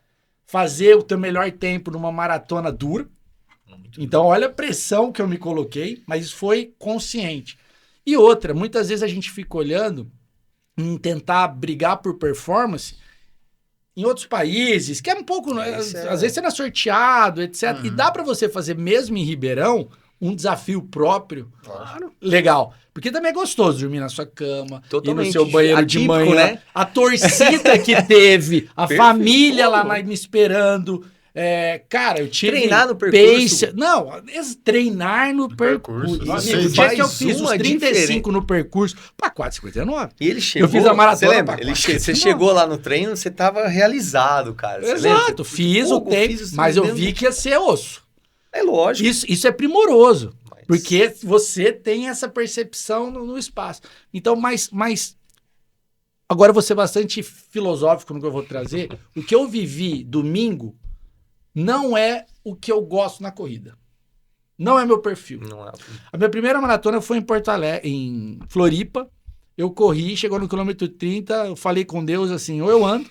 fazer o teu melhor tempo numa maratona dura. Muito Então, olha a pressão que eu me coloquei, mas isso foi consciente. E outra, muitas vezes a gente fica olhando em tentar brigar por performance em outros países, que é um pouco... Isso é- Às vezes você não é sorteado, etc. E dá para você fazer, mesmo em Ribeirão, um desafio próprio Claro. legal. Porque também é gostoso dormir na sua cama, ir no Totalmente. seu banheiro de Atípico, manhã. né? A torcida que teve, a Perfeito. família lá Pô. me esperando. Cara, eu tive... Treinar no percurso. Não, treinar no percurso. percurso. Nossa, Amigo, o fez dia que eu mais fiz os uma 35 no percurso, para 4,59. E ele chegou... fiz a maratona Você lembra? pra Ele quatro. você chegou lá no treino, você tava realizado, cara. Você lembra? Exato, Você- fiz Pô, o tempo, fiz os mas eu treinos. vi que ia ser osso. É lógico. Isso é primoroso. Mas- Porque você tem essa percepção no espaço. Então, mas agora eu vou ser bastante filosófico no que eu vou trazer. O que eu vivi domingo não é o que eu gosto na corrida. Não é meu perfil. Não é. A minha primeira maratona foi em Porto Alegre, em Floripa. Eu corri, chegou no quilômetro 30, eu falei com Deus assim, ou eu ando,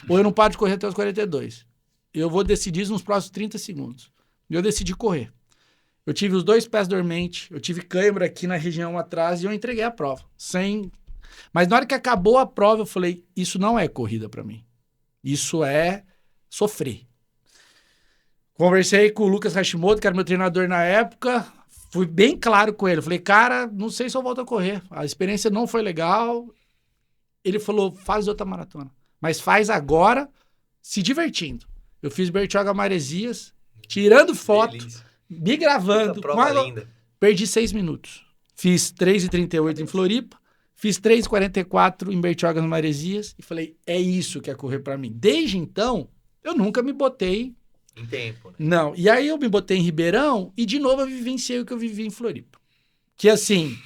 ou eu não paro de correr até os 42. Eu vou decidir isso nos próximos 30 segundos. E eu decidi correr. Eu tive os 2 pés dormentes, eu tive cãibra aqui na região atrás e eu entreguei a prova. Mas na hora que acabou a prova, eu falei, isso não é corrida pra mim. Isso é sofrer. Conversei com o Lucas Hashimoto, que era meu treinador na época. Fui bem claro com ele. Falei, cara, não sei se eu volto a correr. A experiência não foi legal. Ele falou, faz outra maratona. Mas faz agora, se divertindo. Eu fiz Bertioga Maresias, tirando foto, Delícia. me gravando. Puta prova linda. Perdi 6 minutos. Fiz 3h38 em Floripa. Fiz 3h44 em Bertioga Maresias. E falei, é isso que é correr pra mim. Desde então, eu nunca me botei... Em tempo, né? Não, e aí eu me botei em Ribeirão e de novo eu vivenciei o que eu vivi em Floripa. Que assim,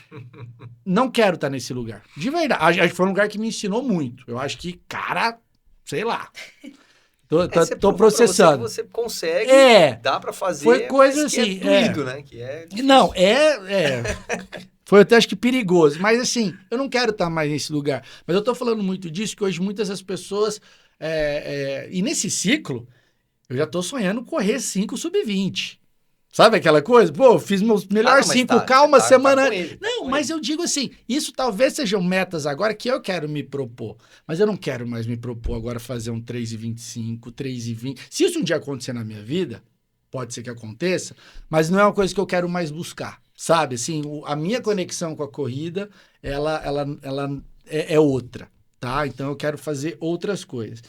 não quero estar nesse lugar. De verdade, acho que foi um lugar que me ensinou muito. Eu acho que, cara, sei lá. Você Tô provou pra processando. Você que você consegue, Dá pra fazer. Foi coisa mas que assim, É doído, né? Que é difícil. Não, foi até acho que perigoso. Mas assim, eu não quero estar mais nesse lugar. Mas eu tô falando muito disso, que hoje muitas das pessoas... E nesse ciclo, eu já tô sonhando correr 5 sub-20. Sabe aquela coisa? Pô, eu fiz meus melhores mas 5K uma você semana... com ele, Não, com mas ele. eu digo assim, isso talvez sejam metas agora que eu quero me propor. Mas eu não quero mais me propor agora fazer um 3,25, 3,20. Se isso um dia acontecer na minha vida, pode ser que aconteça, mas não é uma coisa que eu quero mais buscar, sabe? Assim, a minha conexão com a corrida, ela é outra, tá? Então eu quero fazer outras coisas.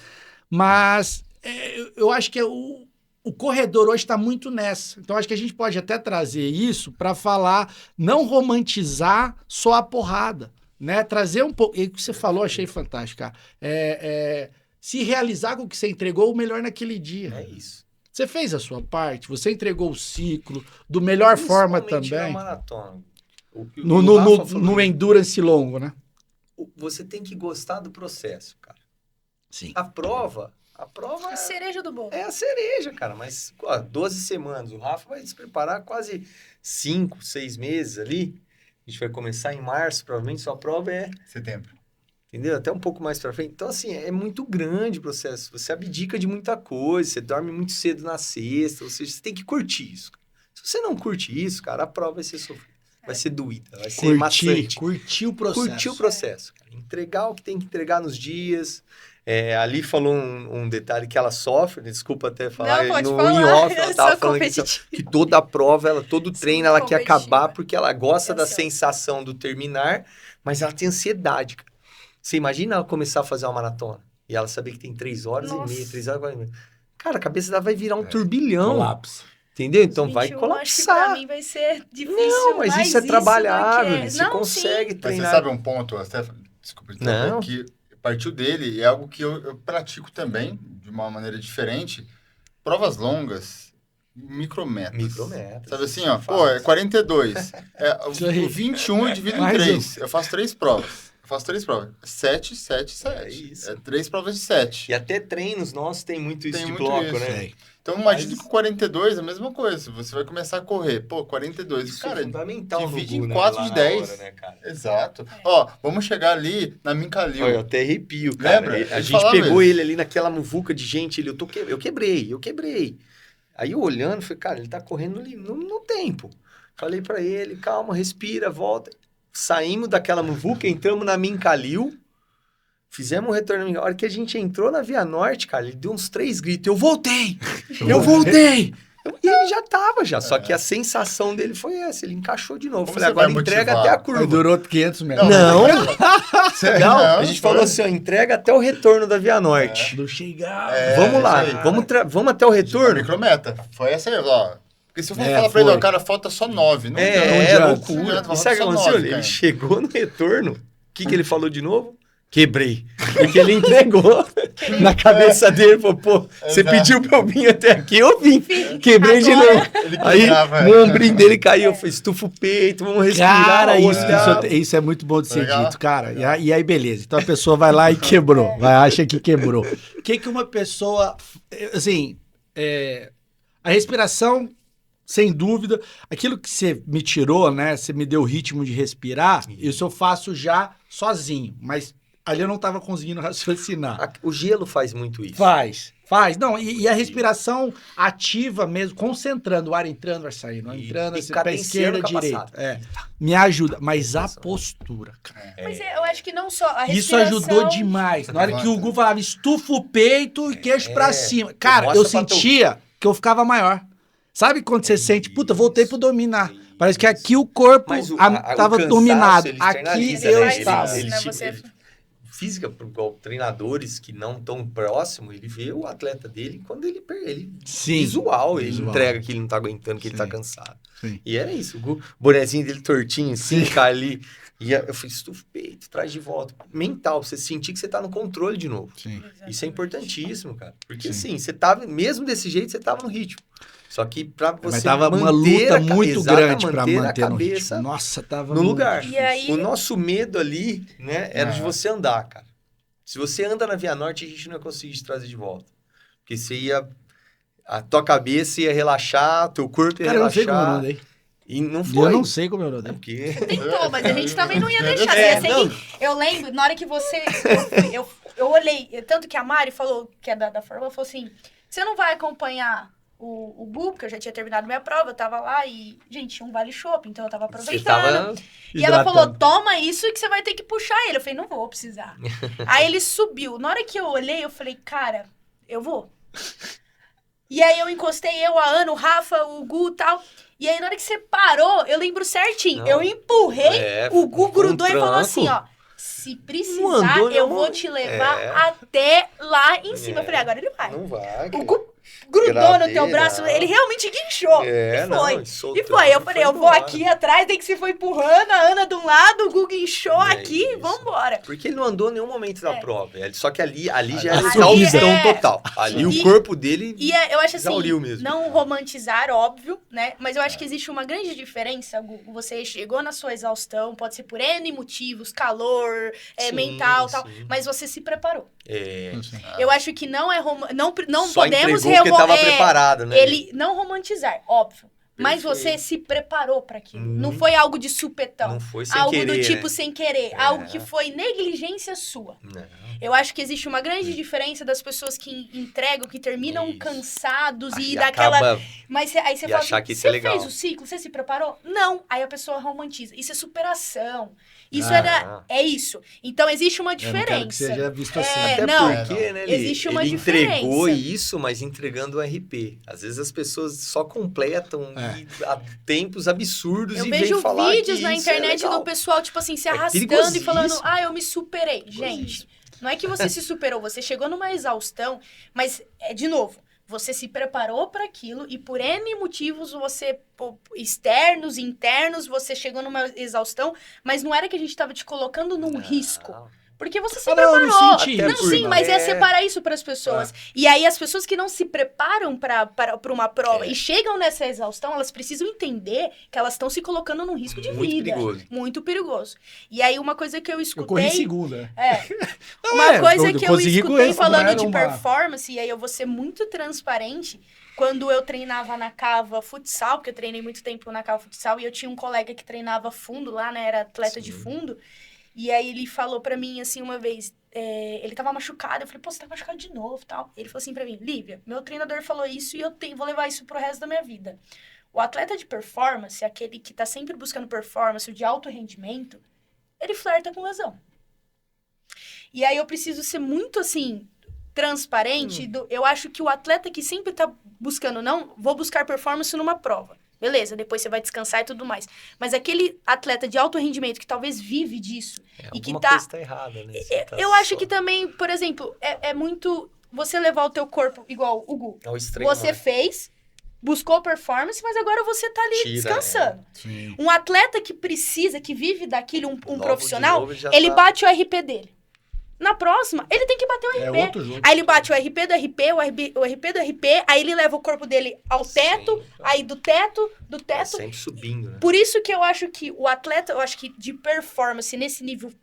Mas eu acho que o corredor hoje está muito nessa. Então, acho que a gente pode até trazer isso para falar, não romantizar só a porrada, né? Trazer um pouco... E o que você falou, achei fantástico, cara. Se realizar com o que você entregou, o melhor naquele dia. É isso. Você fez a sua parte, você entregou o ciclo, do melhor forma Principalmente também. na maratona. O que o Rafa falou, No endurance longo, né? você tem que gostar do processo, cara. Sim. A prova A cereja do bolo. é a cereja, cara. Mas, 12 semanas. O Rafa vai se preparar quase 5, 6 meses ali. A gente vai começar em março, provavelmente. Sua prova é, Setembro. entendeu? Até um pouco mais pra frente. Então, assim, é muito grande o processo. Você abdica de muita coisa. Você dorme muito cedo na sexta. Ou seja, você tem que curtir isso. Se você não curte isso, cara, a prova vai ser sofrida. Vai ser doída. Vai ser maçante. Curtir o processo. Curtir o processo. Cara. Entregar o que tem que entregar nos dias. Ali falou um detalhe que ela sofre, desculpa até falar, Não, pode no falar. in off ela Eu tava sou falando que toda a prova, todo treino ela quer competitiva. acabar porque ela gosta da Ansiosa. sensação do terminar, mas ela tem ansiedade. Cara. Você imagina ela começar a fazer uma maratona e ela saber que tem 3 horas Nossa. e meia, 3 horas e 40 minutos. Cara, a cabeça dela vai virar um turbilhão. Colapso. Entendeu? Então vai 21, acho que colapsar. pra mim vai ser difícil. Não, mas mais isso é trabalhável, do que... você Não, consegue sim. Mas treinar. você sabe um ponto, até, desculpa, Não. que partiu dele e é algo que eu pratico também, de uma maneira diferente. Provas longas, micrometas. Micrometas. Sabe assim, ó, pô, é 42. Isso aí. O 21 eu divido em Mais 3. Eu faço 3 provas. 7, 7, 7. É isso. 3 provas de 7. E até treinos nossos tem muito isso Tem de muito bloco, isso. né? Então, imagina que o 42 é a mesma coisa. Você vai começar a correr. Pô, 42. Isso Cara, é fundamental divide no em Gu, 4 lá de na 10. hora, né, cara? Exato. Ó, vamos chegar ali na Mincalil. Olha, eu até arrepio, cara. Lembra? A Eu gente falava pegou isso. ele ali naquela muvuca de gente, eu quebrei. Aí eu olhando, falei, cara, ele tá correndo ali no tempo. Falei pra ele, calma, respira, volta. Saímos daquela muvuca, entramos na Mincalil, fizemos um retorno. A hora que a gente entrou na Via Norte, cara, ele deu uns 3 gritos, eu voltei! E ele já tava, só que a sensação dele foi essa, ele encaixou de novo. Como Falei, você agora vai entrega motivar? até a Aí curva. durou 500 metros. Não, Sério? não, a gente falou foi. assim, ó, entrega até o retorno da Via Norte. Do chegar. Vamos lá, isso aí. vamos até o A retorno? micrometa. Foi essa aí, ó. Porque se eu for É, falar pra ele, foi. ó, cara, falta só 9. Não É adianta. loucura. Não adianta, E falta sabe o que só aconteceu? 9, Ele cara. chegou no retorno, o que ele falou de novo? Quebrei. Porque ele entregou na cabeça dele, falou, pô, você Exato. pediu pra eu vir até aqui, eu vim. Quebrei de Agora- novo. Ele Aí quebrava, o ombrinho dele caiu, eu falei, estufa o peito, vamos respirar. Cara, olhar. isso é muito bom de ser Legal. dito, cara. E aí, beleza. Então a pessoa vai lá e quebrou. Acha que quebrou. O que uma pessoa. Assim, a respiração, sem dúvida. Aquilo que você me tirou, né? Você me deu o ritmo de respirar. Isso eu faço já sozinho. Mas ali eu não estava conseguindo raciocinar. O gelo faz muito isso. Faz. Não, e a respiração ativa mesmo, concentrando, o ar entrando, o ar saindo, o ar E entrando, tem que assim, ficar pra tenseando esquerda, com a direita. passada. Me ajuda, mas a postura, cara. Mas eu acho que não só a Isso respiração... ajudou demais. Na hora que o Gu falava, estufa o peito e queixo pra cima. Cara, mostra eu pra teu- sentia que eu ficava maior. Sabe quando você sente, puta, voltei pro dominar. Parece que aqui o corpo Mas o tava cansaço, dominado. ele Aqui externaliza, eu né? estava. Ele, Né, tipo, você- ele- física, igual treinadores que não estão próximos, ele vê o atleta dele quando ele Sim. visual, ele Visual. entrega que ele não tá aguentando, que ele tá Sim. cansado. Sim. E era isso, o bonezinho dele tortinho, assim, cara, ali. E eu falei, estufa o peito, traz de volta. Mental, você sentir que você tá no controle de novo. Sim. Isso é importantíssimo, cara. Porque Sim. assim, você tava, mesmo desse jeito, você tava no ritmo. Só que pra você Mas tava uma manter luta a ca- muito exato, grande pra a manter no cabeça ritmo. Nossa, tava no muito lugar. difícil. E aí- O nosso medo ali, né, era de Ah. você andar, cara. Se você anda na Via Norte, a gente não ia conseguir te trazer de volta. Porque você ia... A tua cabeça ia relaxar, teu corpo ia Cara, eu não sei como eu relaxar. não andei. E não foi. Eu não sei como eu É andei. porque... Tentou, mas a gente também não ia deixar. É, Você ia não. seguir. Eu lembro, na hora que você... Eu olhei, tanto que a Mari falou, que é da Fórmula, falou assim, você não vai acompanhar o Gu, porque eu já tinha terminado minha prova, eu tava lá e, gente, tinha um vale shopping, então eu tava Você aproveitando. tava... E ela falou, Hidratando. toma isso que você vai ter que puxar ele. Eu falei, não vou precisar. Aí ele subiu. Na hora que eu olhei, eu falei, cara, eu vou. E aí eu encostei, a Ana, o Rafa, o Gu e tal. E aí na hora que você parou, eu lembro certinho. Não. Eu empurrei, o Gu foi um grudou e falou tranco. assim, ó. Se Não precisar, andou, eu não. vou te levar É. até lá em cima. É. Eu falei, agora ele vai. Não vai, O cara. Gu grudou no Gravei, teu braço, não. ele realmente guinchou. É, e foi. não, soltou, E foi, eu falei, eu vou embora. aqui atrás, daí que você foi empurrando, a Ana de um lado, o Gu guinchou É aqui, isso. vambora. Porque ele não andou em nenhum momento da É. prova. Só que ali já Ali era é- exaustão total. Ali E- o corpo dele E eu acho assim, exauriu mesmo. não romantizar, óbvio, né? Mas eu acho que existe uma grande diferença, Gu. Você chegou na sua exaustão, pode ser por N motivos, calor, Sim, mental e tal, sim. mas você se preparou. É, Eu acho que não é não só podemos entregou porque tava preparado, né? ele não romantizar, óbvio. Mas Perfeito. você se preparou para aquilo. Não Muito. foi algo de supetão. Não foi sem Algo querer, do tipo né? sem querer. É. Algo que foi negligência sua. Não. Eu acho que existe uma grande diferença das pessoas que entregam, que terminam Isso. cansados e Aí daquela. acaba- Mas aí você e fala achar assim, que isso você é legal. fez o ciclo? Você se preparou? Não. Aí a pessoa romantiza. Isso é superação. Isso Ah. é isso. Então existe uma Eu não quero que diferença. seja visto assim. É, Até não. porque, né, Existe uma ele entregou diferença. isso, mas entregando o RP. Às vezes as pessoas só completam É. e há tempos absurdos Eu e vejo vêm falar vídeos que na isso é internet legal. do pessoal, tipo assim, se É arrastando e perigosíssimo. falando, eu me superei. Gente, não é que você se superou, você chegou numa exaustão, mas, de novo, você se preparou para aquilo e por N motivos, externos, internos, você chegou numa exaustão, mas não era que a gente estava te colocando num risco. Porque você se Ah, não, eu preparou. não senti Até isso, Sim, não. mas é separar isso para as pessoas. E aí, as pessoas que não se preparam para uma prova e chegam nessa exaustão, elas precisam entender que elas estão se colocando num risco de Muito vida. perigoso. Muito perigoso. E aí, uma coisa que eu escutei... Eu corri segunda. Não, Uma é, coisa eu que eu consegui com escutei esse, falando não era de uma- performance, e aí eu vou ser muito transparente, quando eu treinava na Cava Futsal, porque eu treinei muito tempo na Cava Futsal, e eu tinha um colega que treinava fundo lá, né, era atleta de fundo, e aí ele falou pra mim, assim, uma vez, ele tava machucado, eu falei, pô, você tá machucado de novo, tal. Ele falou assim pra mim, Lívia, meu treinador falou isso e eu vou levar isso pro resto da minha vida. O atleta de performance, aquele que tá sempre buscando performance, o de alto rendimento, ele flerta com lesão. E aí eu preciso ser muito, assim, transparente. Eu acho que o atleta que sempre tá buscando, não, vou buscar performance numa prova. Beleza, depois você vai descansar e tudo mais. Mas aquele atleta de alto rendimento que talvez vive disso e que Alguma tá... coisa tá errada, né? Você tá Eu acho só- que também, por exemplo, é muito... Você levar o teu corpo igual o Gu. É o extremo, Você né? fez, buscou performance, mas agora você tá ali Tira, descansando. Sim. Um atleta que precisa, que vive daquilo, um Logo profissional, de novo já ele tá- bate o RP dele. Na próxima, ele tem que bater o É RP. outro jogo. Aí ele bate o RP do RP, o RP do RP, aí ele leva o corpo dele ao teto, Sempre. aí do teto, Tá sempre subindo, né? Por isso que eu acho que o atleta, eu acho que de performance nesse nível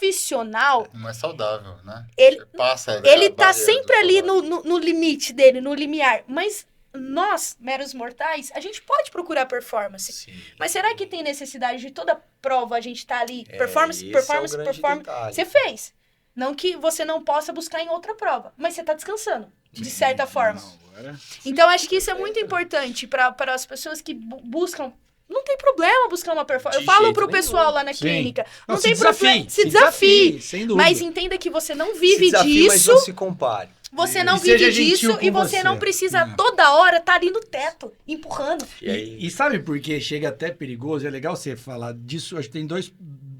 profissional, Não é saudável, né? Ele- Você passa ele a tá barreira sempre do ali saudável. no limite dele, no limiar. Mas nós, meros mortais, a gente pode procurar performance. Sim. Mas será que tem necessidade de toda prova a gente tá ali? É, Performance, esse performance, é o grande performance. detalhe. Você fez. Não que você não possa buscar em outra prova, mas você tá descansando, de certa forma. Agora... Então, acho que isso é muito importante para as pessoas que buscam. Não tem problema buscar uma performance. De Eu falo jeito pro nenhum. pessoal lá na Sim. clínica. Não se tem desafie, problema. Se desafie. sem dúvida. Mas entenda que você não Se vive desafie, mas disso. não se compare. Você não E seja vive gentil disso e com você você. não precisa É. toda hora estar ali no teto, empurrando. E aí, E sabe por que chega até perigoso? É legal você falar disso. Acho que tem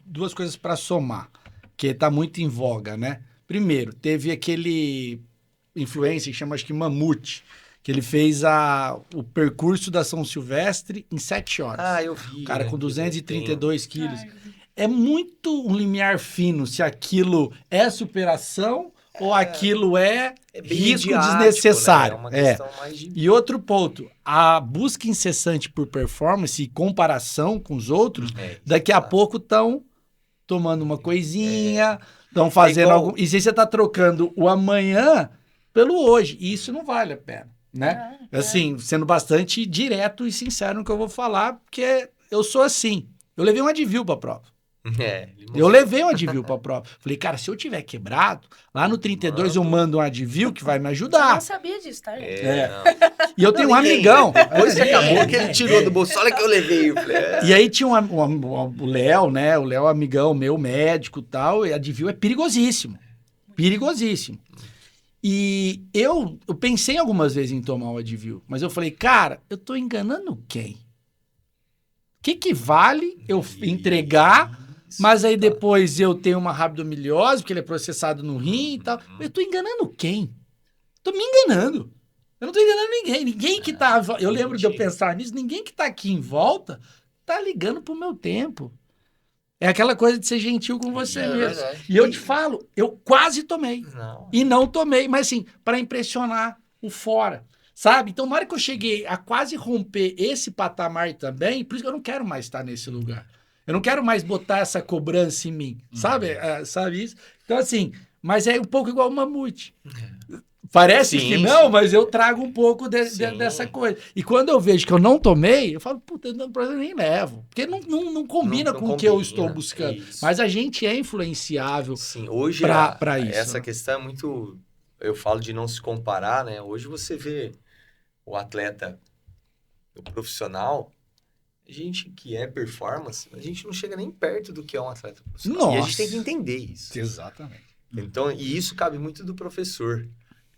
duas coisas para somar, que tá muito em voga, né? Primeiro, teve aquele influencer que chama, acho que Mamute, que ele fez o percurso da São Silvestre em 7 horas. eu vi. O cara né, com que 232 quilos. É muito um limiar fino se aquilo é superação ou aquilo é é bem risco midiático, desnecessário. Né? É uma É. questão mais de... E outro ponto, a busca incessante por performance e comparação com os outros, daqui a pouco estão tomando uma coisinha, estão fazendo igual- algum... E se você está trocando o amanhã pelo hoje, e isso não vale a pena, né? Assim, sendo bastante direto e sincero no que eu vou falar, porque eu sou assim. Eu levei um Advil pra prova. Eu levei um Advil pra prova. Falei, cara, se eu tiver quebrado, lá no 32 eu mando um Advil que vai me Eu ajudar. não sabia disso, tá, gente? E eu tenho um amigão. Depois que acabou, que ele tirou do bolso. Olha que eu levei. Eu falei, E aí tinha o Léo, né? O Léo é amigão meu, médico e tal. E Advil é perigosíssimo. Perigosíssimo. E eu pensei algumas vezes em tomar o Advil. Mas eu falei, cara, eu tô enganando quem? O que vale eu entregar, mas aí depois eu tenho uma rabdomiliose, porque ele é processado no rim e tal. Eu tô enganando quem? Tô me enganando. Eu não tô enganando ninguém. Ninguém que tá... Eu lembro de eu pensar nisso. Ninguém que tá aqui em volta tá ligando pro meu tempo. É aquela coisa de ser gentil com você mesmo. Verdade. E eu te falo, eu quase tomei. Não. E não tomei, mas assim, para impressionar o fora, sabe? Então, na hora que eu cheguei a quase romper esse patamar também, por isso que eu não quero mais estar nesse lugar. Eu não quero mais botar essa cobrança em mim, sabe? Sabe isso? Então, assim, mas é um pouco igual o Mamute. Parece Sim, que não, sim. mas eu trago um pouco Sim. dessa coisa. E quando eu vejo que eu não tomei, eu falo, puta, eu nem levo. Porque não combina Não com o que eu combina, estou buscando. isso. Mas a gente é influenciável. Sim, hoje pra isso, essa né? questão é muito... Eu falo de não se comparar, né? Hoje você vê o atleta, o profissional, a gente que é performance, a gente não chega nem perto do que é um atleta profissional. E a gente Nossa. tem que entender isso. Exatamente. Então, e isso cabe muito do professor,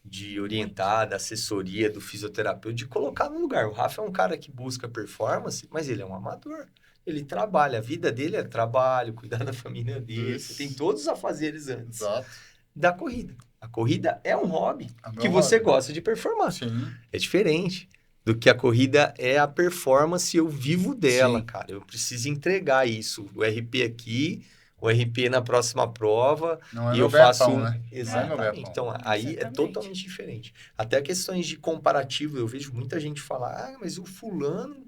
de orientar, da assessoria, do fisioterapeuta, de colocar no lugar. O Rafa é um cara que busca performance, mas ele é um amador. Ele trabalha, a vida dele é trabalho, cuidar da família dele. Isso. Você tem todos os afazeres antes Exato. da corrida. A corrida é um hobby É meu que você hobby. gosta de performar. Sim. É diferente do que a corrida é a performance, eu vivo dela, Sim. cara. Eu preciso entregar isso. O RP aqui, o RP na próxima prova, Não é e meu eu faço... ganha-pão, né? Exatamente. Não é meu ganha-pão. Então, aí é Exatamente. totalmente diferente. Até questões de comparativo, eu vejo muita gente falar, mas o fulano,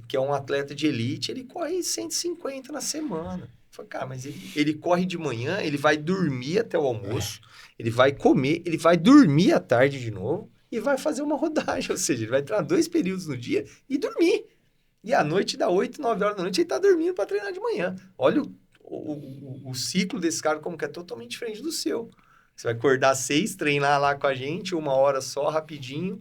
que é um atleta de elite, ele corre 150 na semana. Eu falo, cara, mas ele corre de manhã, ele vai dormir até o almoço, ele vai comer, ele vai dormir à tarde de novo e vai fazer uma rodagem. Ou seja, ele vai treinar 2 períodos no dia e dormir. E à noite, dá 8, 9 horas da noite, ele tá dormindo para treinar de manhã. Olha o ciclo desse cara como que é totalmente diferente do seu. Você vai acordar 6, treinar lá com a gente, 1 hora só, rapidinho,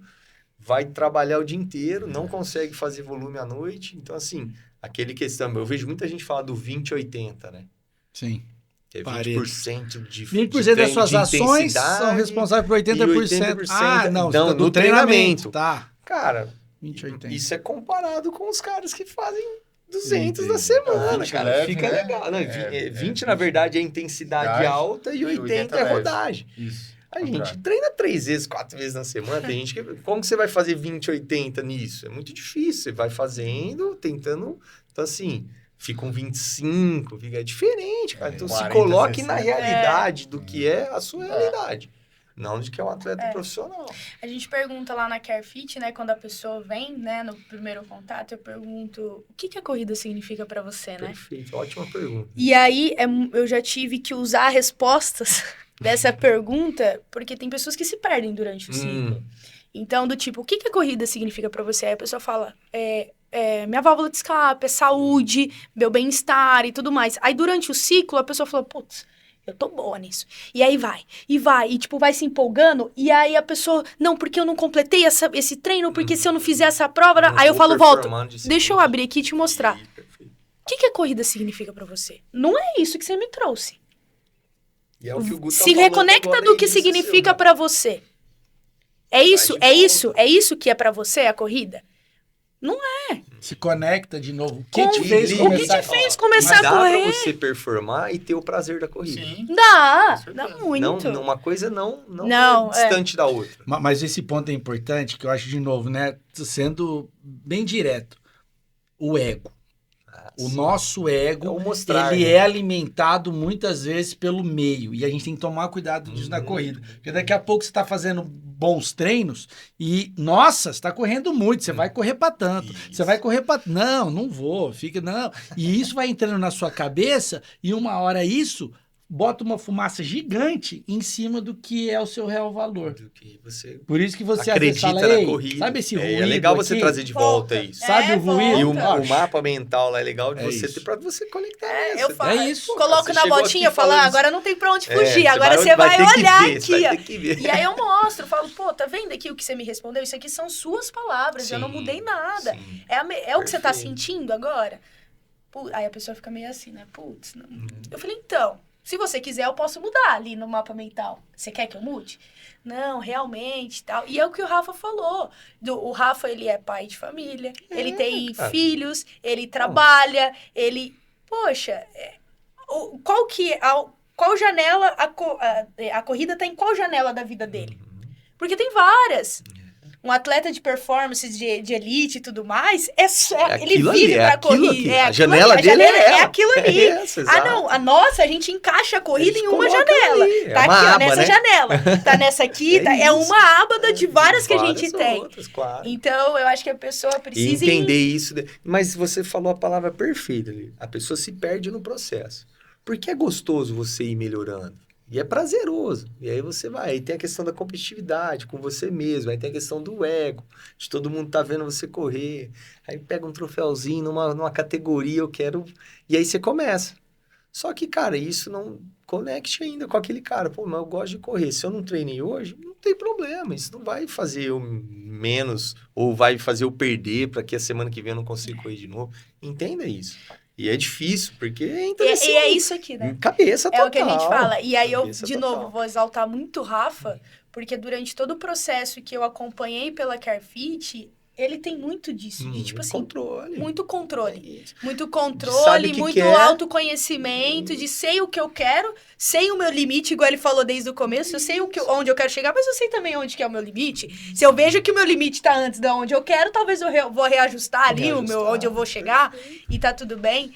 vai trabalhar o dia inteiro, não consegue fazer volume à noite. Então, assim, aquele questão, eu vejo muita gente falar do 20-80, né? Sim. Que é Pareto. 20% de 20% das suas ações são responsáveis por 80%. Ah, não, não, do no treinamento. Tá. Cara, 20, 80. isso é comparado com os caras que fazem 200 na Entendi. semana, 20 cara. leve, Fica né? legal. Não, 20, 20, na verdade, é intensidade Idade, alta e 80 é leve. rodagem. Isso. A gente Contrário. treina 3 vezes, 4 vezes na semana. Tem gente que... Como que você vai fazer 20, 80 nisso? É muito difícil. Você vai fazendo, tentando... Então, assim, fica um 25, fica diferente, cara. Então, se 40, coloque 60. na realidade do que é a sua realidade. Não de que é um atleta profissional. A gente pergunta lá na CareFit, né, quando a pessoa vem, né, no primeiro contato, eu pergunto o que a corrida significa pra você, né? Perfeito, ótima pergunta. E aí eu já tive que usar respostas dessa pergunta, porque tem pessoas que se perdem durante o ciclo. Então, do tipo, o que a corrida significa pra você? Aí a pessoa fala, minha válvula de escape, é saúde, meu bem-estar e tudo mais. Aí durante o ciclo, a pessoa fala, putz, eu tô boa nisso. E aí vai, e tipo, vai se empolgando, e aí a pessoa, não, porque eu não completei esse treino, porque se eu não fizer essa prova, Não aí eu tô falo, volto, performando de deixa eu seguinte. abrir aqui e te mostrar. Perfeito. O que a corrida significa pra você? Não é isso que você me trouxe. E é o que o Gu tá Se falando reconecta agora, do é que isso, significa seu, né? pra você. É isso, de é isso, volta. é isso que é pra você a corrida? Se conecta de novo. O que Com- te fez o que começar? te fez Ó, começar mas a dá correr? pra você performar e ter o prazer da corrida. Sim. Dá Com certeza. muito. Não, uma coisa não Não, é distante da outra. Mas esse ponto é importante, que eu acho, de novo, né? Sendo bem direto. O ego. O Sim. nosso É ego, o mostrar, ele né? é alimentado muitas vezes pelo meio. E a gente tem que tomar cuidado disso na corrida. Porque daqui a pouco você está fazendo bons treinos e, nossa, você está correndo muito, você vai correr para tanto. Isso. Você vai correr para... Não vou, fica... Não. E isso vai entrando na sua cabeça e uma hora isso bota uma fumaça gigante em cima do que é o seu real valor. Do que você Por isso que você acredita às vezes fala, na ei, corrida. sabe esse ruído É legal você aqui? trazer de volta Volta. isso. Sabe o ruído? E volta. o mapa mental lá é legal de É você isso. ter pra você conectar nisso. Eu falo, É isso. coloco Você na chegou botinha, eu aqui falo, falando agora não tem pra onde É, fugir, agora você ter vai que olhar ver, você aqui, ó. vai ter que ver. E aí eu mostro, falo, pô, tá vendo aqui o que você me respondeu? Isso aqui são suas palavras, eu não Sim, mudei nada. sim. É o que você tá Perfeito. sentindo agora? Aí a pessoa fica meio assim, né? Putz, não. Uhum. Eu falei, então, se você quiser, eu posso mudar ali no mapa mental. Você quer que eu mude? Não, realmente, tal. E é o que o Rafa falou. O Rafa, ele é pai de família, ele tem cara. filhos, ele trabalha, ele... Poxa, qual janela... A corrida tá em qual janela da vida dele? Porque tem várias. Um atleta de performance, de elite e tudo mais, ele vive pra corrida. A janela dele é aquilo ali. Essa, não, a nossa, a gente encaixa a corrida em uma janela. Ali. Tá aqui, ó, nessa janela. Tá nessa aqui, é uma aba de várias que a gente tem. Outras, claro. Então, eu acho que a pessoa precisa entender isso. Mas você falou a palavra perfeita ali. A pessoa se perde no processo. Porque é gostoso você ir melhorando. E é prazeroso. E aí você vai. Aí tem a questão da competitividade com você mesmo. Aí tem a questão do ego. De todo mundo tá vendo você correr. Aí pega um troféuzinho numa categoria, eu quero... E aí você começa. Só que, cara, isso não conecte ainda com aquele cara. Pô, mas eu gosto de correr. Se eu não treinei hoje, não tem problema. Isso não vai fazer eu menos ou vai fazer eu perder para que a semana que vem eu não consiga correr de novo. Entenda isso. E é difícil, porque e é isso aqui, né? Cabeça total. É o que a gente fala. E aí cabeça eu, de novo, vou exaltar muito o Rafa, porque durante todo o processo que eu acompanhei pela Carfit, ele tem muito disso. De, tipo assim, controle. Muito controle. Muito Sabe controle, o que muito quer. autoconhecimento, de sei o que eu quero, sei o meu limite, igual ele falou desde o começo, eu sei onde eu quero chegar, mas eu sei também onde que é o meu limite. Se eu vejo que o meu limite tá antes de onde eu quero, talvez eu vou reajustar ali onde eu vou chegar e tá tudo bem.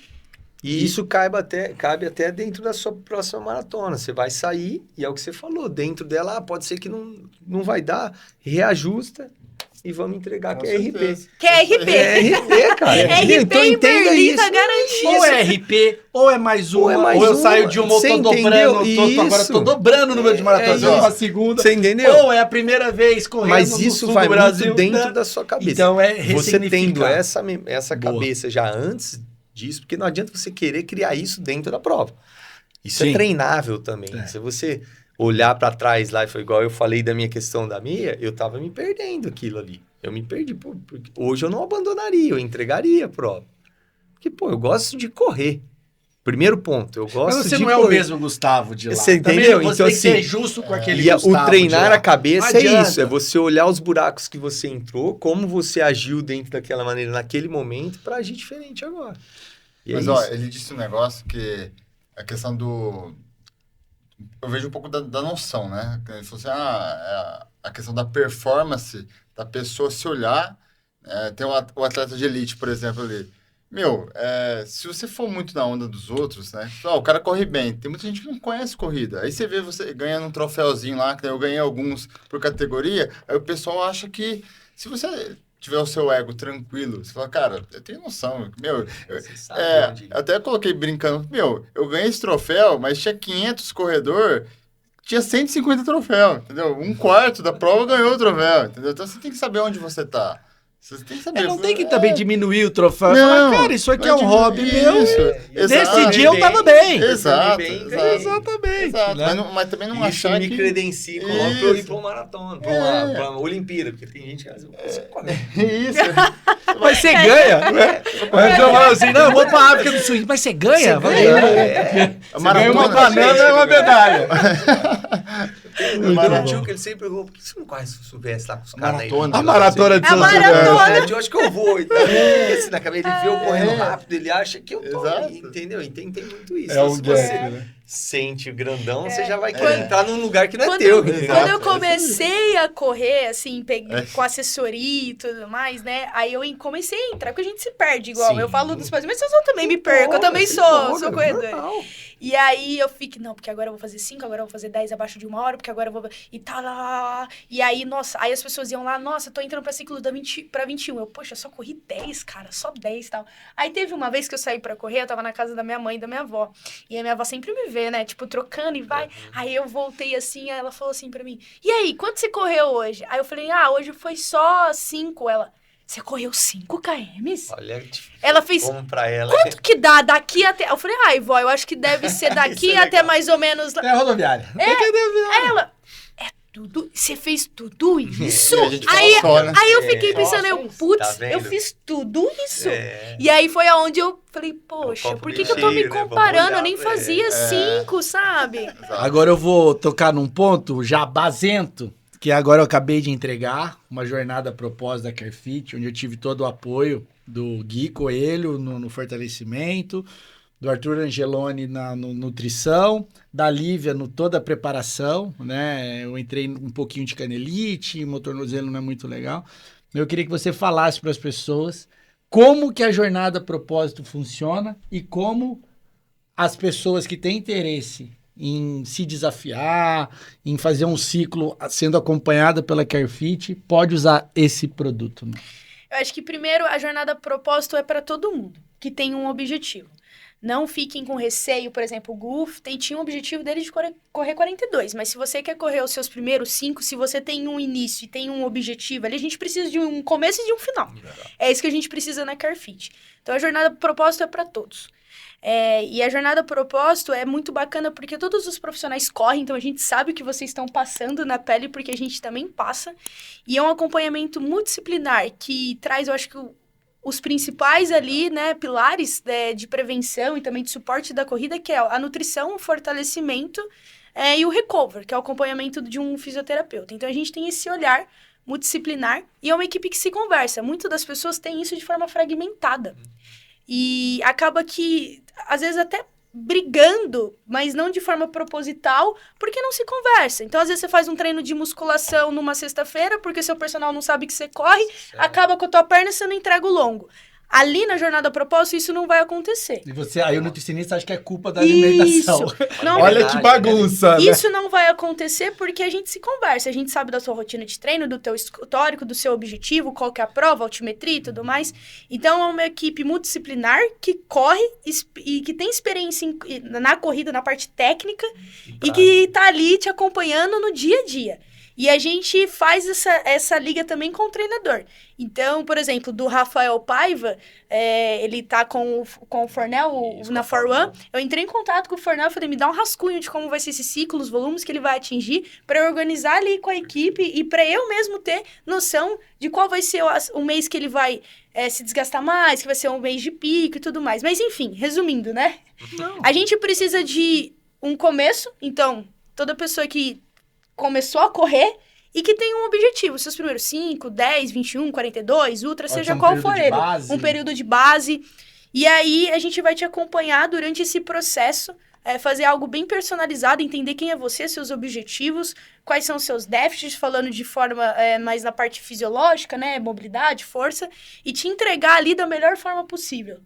E isso cabe até dentro da sua próxima maratona. Você vai sair, e é o que você falou, dentro dela, pode ser que não vai dar, reajusta e vamos entregar que é RP. Que é RP. É RP, cara. RP então, em Berlim tá garantido. Ou é RP, ou é mais uma, ou eu saio de uma, ou tô dobrando, agora tô dobrando o número de maratonas, uma segunda. Você entendeu? Ou é a primeira vez correndo Mas no isso sul vai do Brasil, muito dentro né? da sua cabeça. Então é você tendo ressignificar. essa cabeça já antes disso, porque não adianta você querer criar isso dentro da prova. Isso é treinável também. Se você olhar para trás lá, e foi igual eu falei da minha questão da meia, eu tava me perdendo aquilo ali. Eu me perdi. Porque hoje eu não abandonaria, eu entregaria a prova. Porque, pô, eu gosto de correr. Primeiro ponto, eu gosto de correr. Mas você não é o mesmo Gustavo de lá. Você entendeu? Também, você então, tem que ser assim, justo com aquele e Gustavo o treinar a cabeça é adianta. isso. É você olhar os buracos que você entrou, como você agiu dentro daquela maneira naquele momento para agir diferente agora. E Mas, é ó, isso. ele disse um negócio que a questão do... Eu vejo um pouco da noção, né? Ele falou assim, a questão da performance, da pessoa se olhar. Tem o atleta de elite, por exemplo, ali. Se você for muito na onda dos outros, né? O cara corre bem. Tem muita gente que não conhece corrida. Aí você vê você ganhando um troféuzinho lá, que eu ganhei alguns por categoria. Aí o pessoal acha que se você tiver o seu ego tranquilo, você fala, cara, eu tenho noção. Você sabe onde... Eu até coloquei brincando, eu ganhei esse troféu, mas tinha 500 corredor, tinha 150 troféus, entendeu? Um quarto da prova ganhou o troféu, entendeu? Então você tem que saber onde você tá. Você tem que saber. Não tem que também diminuir o troféu. Não, Falar, cara, isso aqui é um hobby meu. Nesse exato. dia eu tava bem. Exato. Exatamente. Né? Mas também não Isso achar me que... credencia para ir para uma maratona, para uma Olimpíada, porque tem gente que às vezes você corre. Isso. Mas você ganha, né? Mas eu falo assim, não, eu vou pra África do Sul. Mas você ganha? Você ganha. Você ganha uma banana e uma medalha. O tio que ele sempre perguntou, por que você não corre se soubesse lá com os caras aí? A maratona de A São maratona. Eu acho que eu vou. Então, porque assim, na cabeça ele vê eu correndo rápido, ele acha que eu tô. Exato. Entendeu? E tem muito isso. É um Se você ganho, né? sente o grandão, você já vai querer entrar num lugar que não é teu. Quando eu comecei a correr, assim, com assessoria e tudo mais, né? Aí eu comecei a entrar, porque a gente se perde igual. Sim. Eu falo dos pais, mas eu também me perco, eu também sou corredora. E aí eu fico, não, porque agora eu vou fazer 5, agora eu vou fazer 10 abaixo de 1 hora, porque agora eu vou... E tá lá. E aí, nossa, aí as pessoas iam lá, nossa, tô entrando pra ciclo pra 21. Eu, poxa, só corri 10, cara, só 10 e tal. Aí teve uma vez que eu saí pra correr, eu tava na casa da minha mãe e da minha avó. E a minha avó sempre me vê, né, tipo, trocando e vai. Aí eu voltei assim, aí ela falou assim pra mim, e aí, quanto você correu hoje? Aí eu falei, hoje foi só 5. Ela... Você correu 5 km? Olha, ela fez. como pra ela. Quanto que dá daqui até. Eu falei, vó, eu acho que deve ser daqui até mais ou menos. É a rodoviária. Aí ela. Tudo. Você fez tudo isso? E a gente fala só, né? Aí eu fiquei pensando, putz, Tá vendo? eu fiz tudo isso. É. E aí foi aonde eu falei, poxa, copo por que meio eu tô me cheio, né? Vamos comparando? olhar, Eu nem fazia 5, sabe? Agora eu vou tocar num ponto já basento, que agora eu acabei de entregar, uma jornada a propósito da Carfit, onde eu tive todo o apoio do Gui Coelho no fortalecimento, do Arthur Angeloni no nutrição, da Lívia no toda a preparação, né? Eu entrei um pouquinho de canelite, meu tornozelo não é muito legal. Eu queria que você falasse para as pessoas como que a jornada propósito funciona e como as pessoas que têm interesse em se desafiar, em fazer um ciclo sendo acompanhada pela CareFit, pode usar esse produto, né? Eu acho que, primeiro, a jornada propósito é para todo mundo que tem um objetivo. Não fiquem com receio, por exemplo, o Gu tinha um objetivo dele de correr 42, mas se você quer correr os seus primeiros 5, se você tem um início e tem um objetivo ali, a gente precisa de um começo e de um final. É isso que a gente precisa na CareFit. Então, a jornada propósito é para todos. E a jornada propósito é muito bacana porque todos os profissionais correm, então a gente sabe o que vocês estão passando na pele, porque a gente também passa. E é um acompanhamento multidisciplinar que traz, eu acho que os principais ali, né, pilares de prevenção e também de suporte da corrida, que é a nutrição, o fortalecimento e o recover, que é o acompanhamento de um fisioterapeuta. Então, a gente tem esse olhar multidisciplinar e é uma equipe que se conversa. Muitas das pessoas têm isso de forma fragmentada. E acaba que, às vezes, até brigando, mas não de forma proposital, porque não se conversa. Então, às vezes, você faz um treino de musculação numa sexta-feira, porque seu personal não sabe que você corre, acaba com a tua perna e você não entrega o longo. Ali na jornada propósito, isso não vai acontecer. E você, aí o nutricionista acha que é culpa da alimentação. Não, olha que bagunça, né? Isso não vai acontecer porque a gente se conversa. A gente sabe da sua rotina de treino, do teu histórico, do seu objetivo, qual que é a prova, altimetria e tudo mais. Então, é uma equipe multidisciplinar que corre e que tem experiência na corrida, na parte técnica, e que tá ali te acompanhando no dia a dia. E a gente faz essa liga também com o treinador. Então, por exemplo, do Rafael Paiva, ele tá com o Fornel na For One. Eu entrei em contato com o Fornel e falei, me dá um rascunho de como vai ser esse ciclo, os volumes que ele vai atingir, para eu organizar ali com a equipe e para eu mesmo ter noção de qual vai ser o mês que ele vai se desgastar mais, que vai ser um mês de pico e tudo mais. Mas, enfim, resumindo, né? A gente precisa de um começo. Então, toda pessoa que começou a correr e que tem um objetivo, seus primeiros 5, 10, 21, 42, ultra, seja qual for ele. Um período de base. E aí, a gente vai te acompanhar durante esse processo, fazer algo bem personalizado, entender quem é você, seus objetivos, quais são os seus déficits, falando de forma mais na parte fisiológica, né, mobilidade, força, e te entregar ali da melhor forma possível.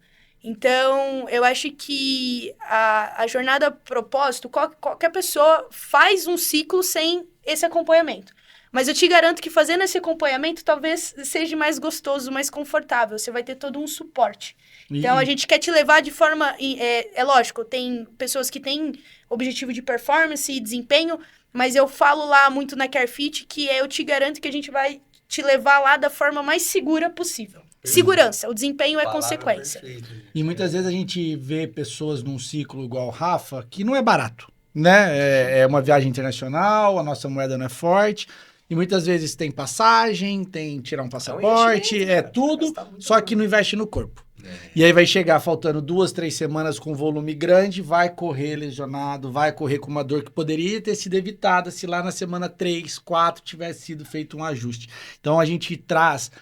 Então, eu acho que a jornada propósito, qualquer pessoa faz um ciclo sem esse acompanhamento. Mas eu te garanto que fazendo esse acompanhamento talvez seja mais gostoso, mais confortável. Você vai ter todo um suporte. Então, a gente quer te levar de forma... É lógico, tem pessoas que têm objetivo de performance e desempenho, mas eu falo lá muito na CareFit que eu te garanto que a gente vai te levar lá da forma mais segura possível. Segurança, o desempenho é consequência. Perfeita. E muitas vezes a gente vê pessoas num ciclo igual o Rafa, que não é barato, né? É uma viagem internacional, a nossa moeda não é forte, e muitas vezes tem passagem, tem tirar um passaporte, tudo, só que não investe no corpo. E aí vai chegar faltando 2, 3 semanas com volume grande, vai correr lesionado, vai correr com uma dor que poderia ter sido evitada se lá na semana 3, 4 tivesse sido feito um ajuste. Então a gente traz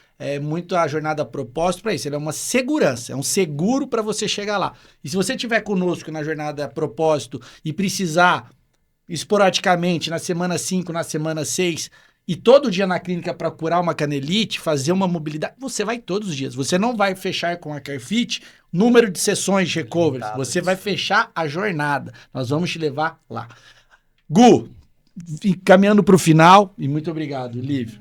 muito a jornada propósito para isso. Ele é uma segurança, é um seguro para você chegar lá. E se você estiver conosco na jornada propósito e precisar esporadicamente na semana 5, na semana 6... e todo dia na clínica para curar uma canelite, fazer uma mobilidade, você vai todos os dias. Você não vai fechar com a CareFit número de sessões de recovery. Você vai fechar a jornada. Nós vamos te levar lá. Gu, caminhando para o final, e muito obrigado, Lívia.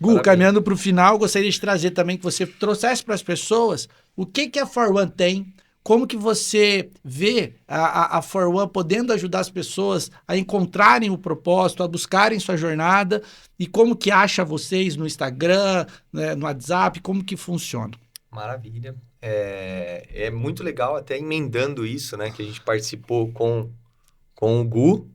Gu, caminhando para o final, gostaria de trazer também que você trouxesse para as pessoas o que a For One tem, como que você vê a For One podendo ajudar as pessoas a encontrarem o propósito, a buscarem sua jornada, e como que acha vocês no Instagram, né, no WhatsApp, como que funciona? Maravilha. É muito legal, até emendando isso, né, que a gente participou com o Gu,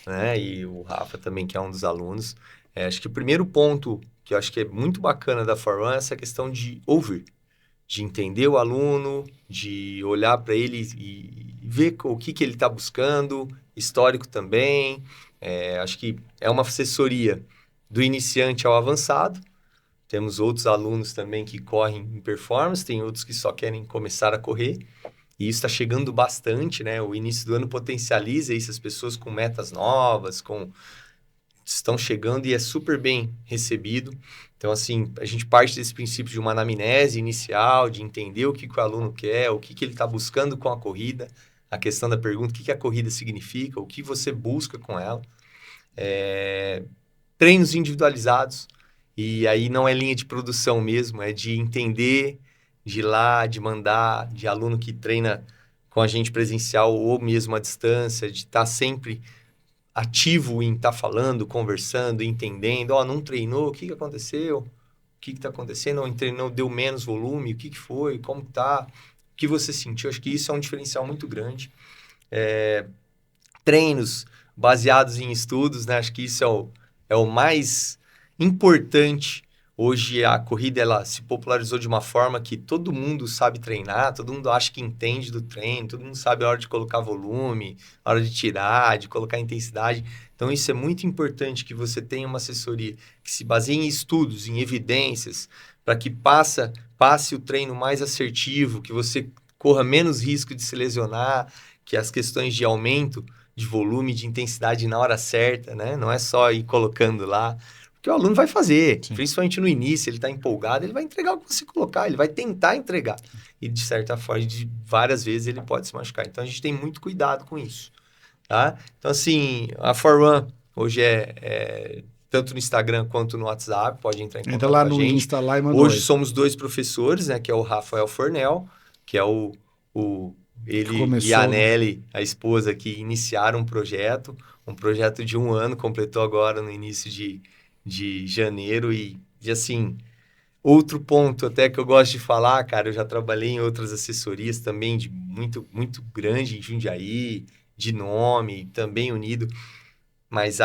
né, e o Rafa também, que é um dos alunos. Acho que o primeiro ponto que eu acho que é muito bacana da For One é essa questão de ouvir, de entender o aluno, de olhar para ele e ver o que ele está buscando, histórico também. Acho que é uma assessoria do iniciante ao avançado. Temos outros alunos também que correm em performance, tem outros que só querem começar a correr. E isso está chegando bastante, né? O início do ano potencializa isso, as pessoas com metas novas, estão chegando e é super bem recebido. Então, assim, a gente parte desse princípio de uma anamnese inicial, de entender o que o aluno quer, o que ele está buscando com a corrida, a questão da pergunta, o que a corrida significa, o que você busca com ela. Treinos individualizados, e aí não é linha de produção mesmo, é de entender, de ir lá, de mandar, de aluno que treina com a gente presencial ou mesmo à distância, de estar sempre ativo em estar falando, conversando, entendendo. Não treinou, o que aconteceu? O que está acontecendo? Ou treinou, deu menos volume? O que foi? Como está? O que você sentiu? Acho que isso é um diferencial muito grande. Treinos baseados em estudos, né? Acho que isso é o mais importante. Hoje a corrida ela se popularizou de uma forma que todo mundo sabe treinar, todo mundo acha que entende do treino, todo mundo sabe a hora de colocar volume, a hora de tirar, de colocar intensidade. Então isso é muito importante que você tenha uma assessoria que se baseie em estudos, em evidências, para que passe o treino mais assertivo, que você corra menos risco de se lesionar, que as questões de aumento de volume, de intensidade na hora certa, né? Não é só ir colocando lá. Porque o aluno vai fazer, sim, principalmente no início, ele está empolgado, ele vai entregar o que você colocar, ele vai tentar entregar. E, de certa forma, várias vezes ele pode se machucar. Então, a gente tem muito cuidado com isso, tá? Então, assim, a ForRun hoje tanto no Instagram quanto no WhatsApp, pode entrar em contato Entra lá com a no gente. Insta lá e manda Hoje oi. somos 2 professores, né? Que é o Rafael Fornel, que é ele começou, e a Nelly, a esposa, que iniciaram um projeto de 1 ano, completou agora no início de janeiro e assim, outro ponto até que eu gosto de falar, cara, eu já trabalhei em outras assessorias também de muito, muito grande em Jundiaí, de nome, também unido, mas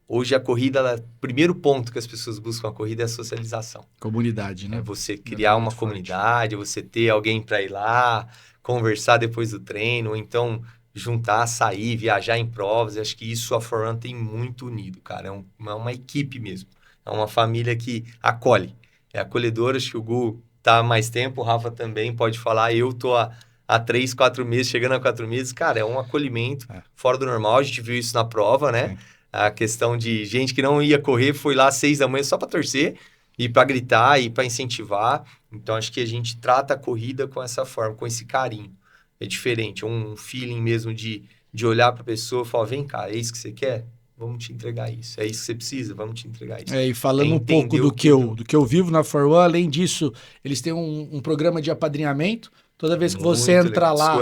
hoje a corrida, o primeiro ponto que as pessoas buscam a corrida é a socialização. Comunidade, né? É você criar uma comunidade, você ter alguém para ir lá, conversar depois do treino, ou então juntar, sair, viajar em provas. Acho que isso a ForRun tem muito unido, cara. É uma equipe mesmo. É uma família que acolhe. É acolhedora. Acho que o Gu tá há mais tempo, o Rafa também pode falar. Eu tô há 3, 4 meses, chegando a 4 meses. Cara, é um acolhimento fora do normal. A gente viu isso na prova, né? Sim. A questão de gente que não ia correr, foi lá às 6 da manhã só para torcer e para gritar e para incentivar. Então, acho que a gente trata a corrida com essa forma, com esse carinho. É diferente, é um feeling mesmo de olhar para a pessoa e falar, vem cá, é isso que você quer? Vamos te entregar isso. É isso que você precisa? Vamos te entregar isso. E falando um pouco do que eu vivo na ForRun, além disso, eles têm um programa de apadrinhamento. Toda vez que você entra lá,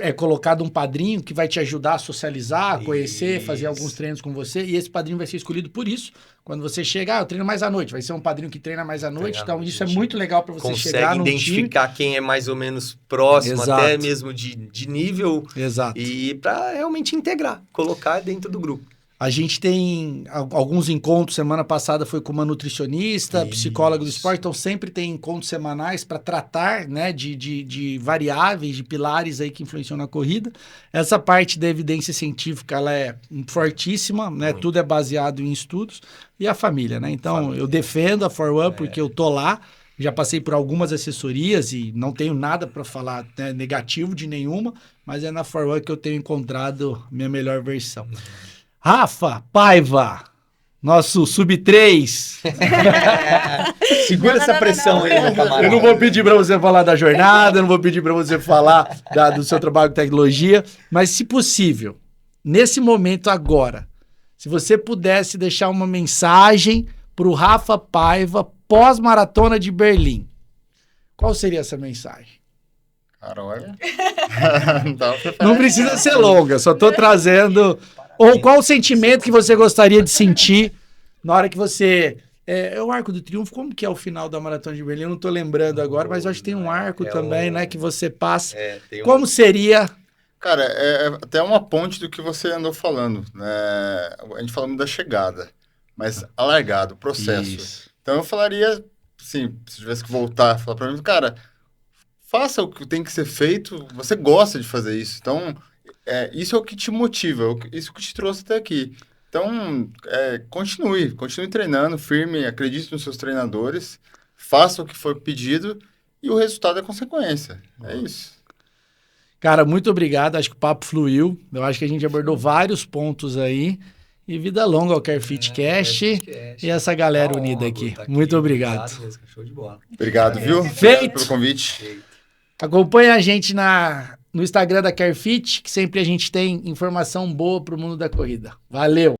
é colocado um padrinho que vai te ajudar a socializar, a conhecer, fazer alguns treinos com você. E esse padrinho vai ser escolhido por isso. Quando você chegar, eu treino mais à noite. Vai ser um padrinho que treina mais à noite. Então, isso é muito legal para você chegar no time. Consegue identificar quem é mais ou menos próximo, até mesmo de nível. Exato. E para realmente integrar, colocar dentro do grupo. A gente tem alguns encontros, semana passada foi com uma nutricionista, psicóloga do esporte, então sempre tem encontros semanais para tratar, né, de variáveis, de pilares aí que influenciam na corrida. Essa parte da evidência científica, ela é fortíssima, né, tudo é baseado em estudos, e a família, né, então eu defendo a ForRun porque eu tô lá, já passei por algumas assessorias e não tenho nada para falar, né, negativo de nenhuma, mas é na ForRun que eu tenho encontrado minha melhor versão. Rafa Paiva, nosso sub-3. Segura essa pressão aí, meu camarada. Eu não vou pedir para você falar da jornada, não vou pedir para você falar do seu trabalho com tecnologia, mas se possível, nesse momento agora, se você pudesse deixar uma mensagem para o Rafa Paiva pós-maratona de Berlim, qual seria essa mensagem? Cara, olha. Não precisa ser longa, só estou trazendo... Ou qual o sentimento que você gostaria de sentir na hora que você... É o Arco do Triunfo, como que é o final da Maratona de Berlim? Eu não estou lembrando agora, mas eu acho que tem um arco também, né? Que você passa. Como seria... Cara, é até uma ponte do que você andou falando, né? A gente falando da chegada, mas a largada, o processo. Isso. Então eu falaria, assim, se tivesse que voltar, falar para mim, cara, faça o que tem que ser feito, você gosta de fazer isso, então... isso é o que te motiva, isso que te trouxe até aqui. Então, continue treinando firme, acredite nos seus treinadores, faça o que foi pedido e o resultado é consequência. É isso. Cara, muito obrigado. Acho que o papo fluiu. Eu acho que a gente abordou vários pontos aí. E vida longa ao CareFit Cash e essa galera Uma unida honra, aqui. Gu, tá Muito obrigado. Obrigado mesmo, show de bola. Obrigado, viu? Feito. Obrigado pelo convite. Acompanha a gente no Instagram da CareFit, que sempre a gente tem informação boa pro mundo da corrida. Valeu!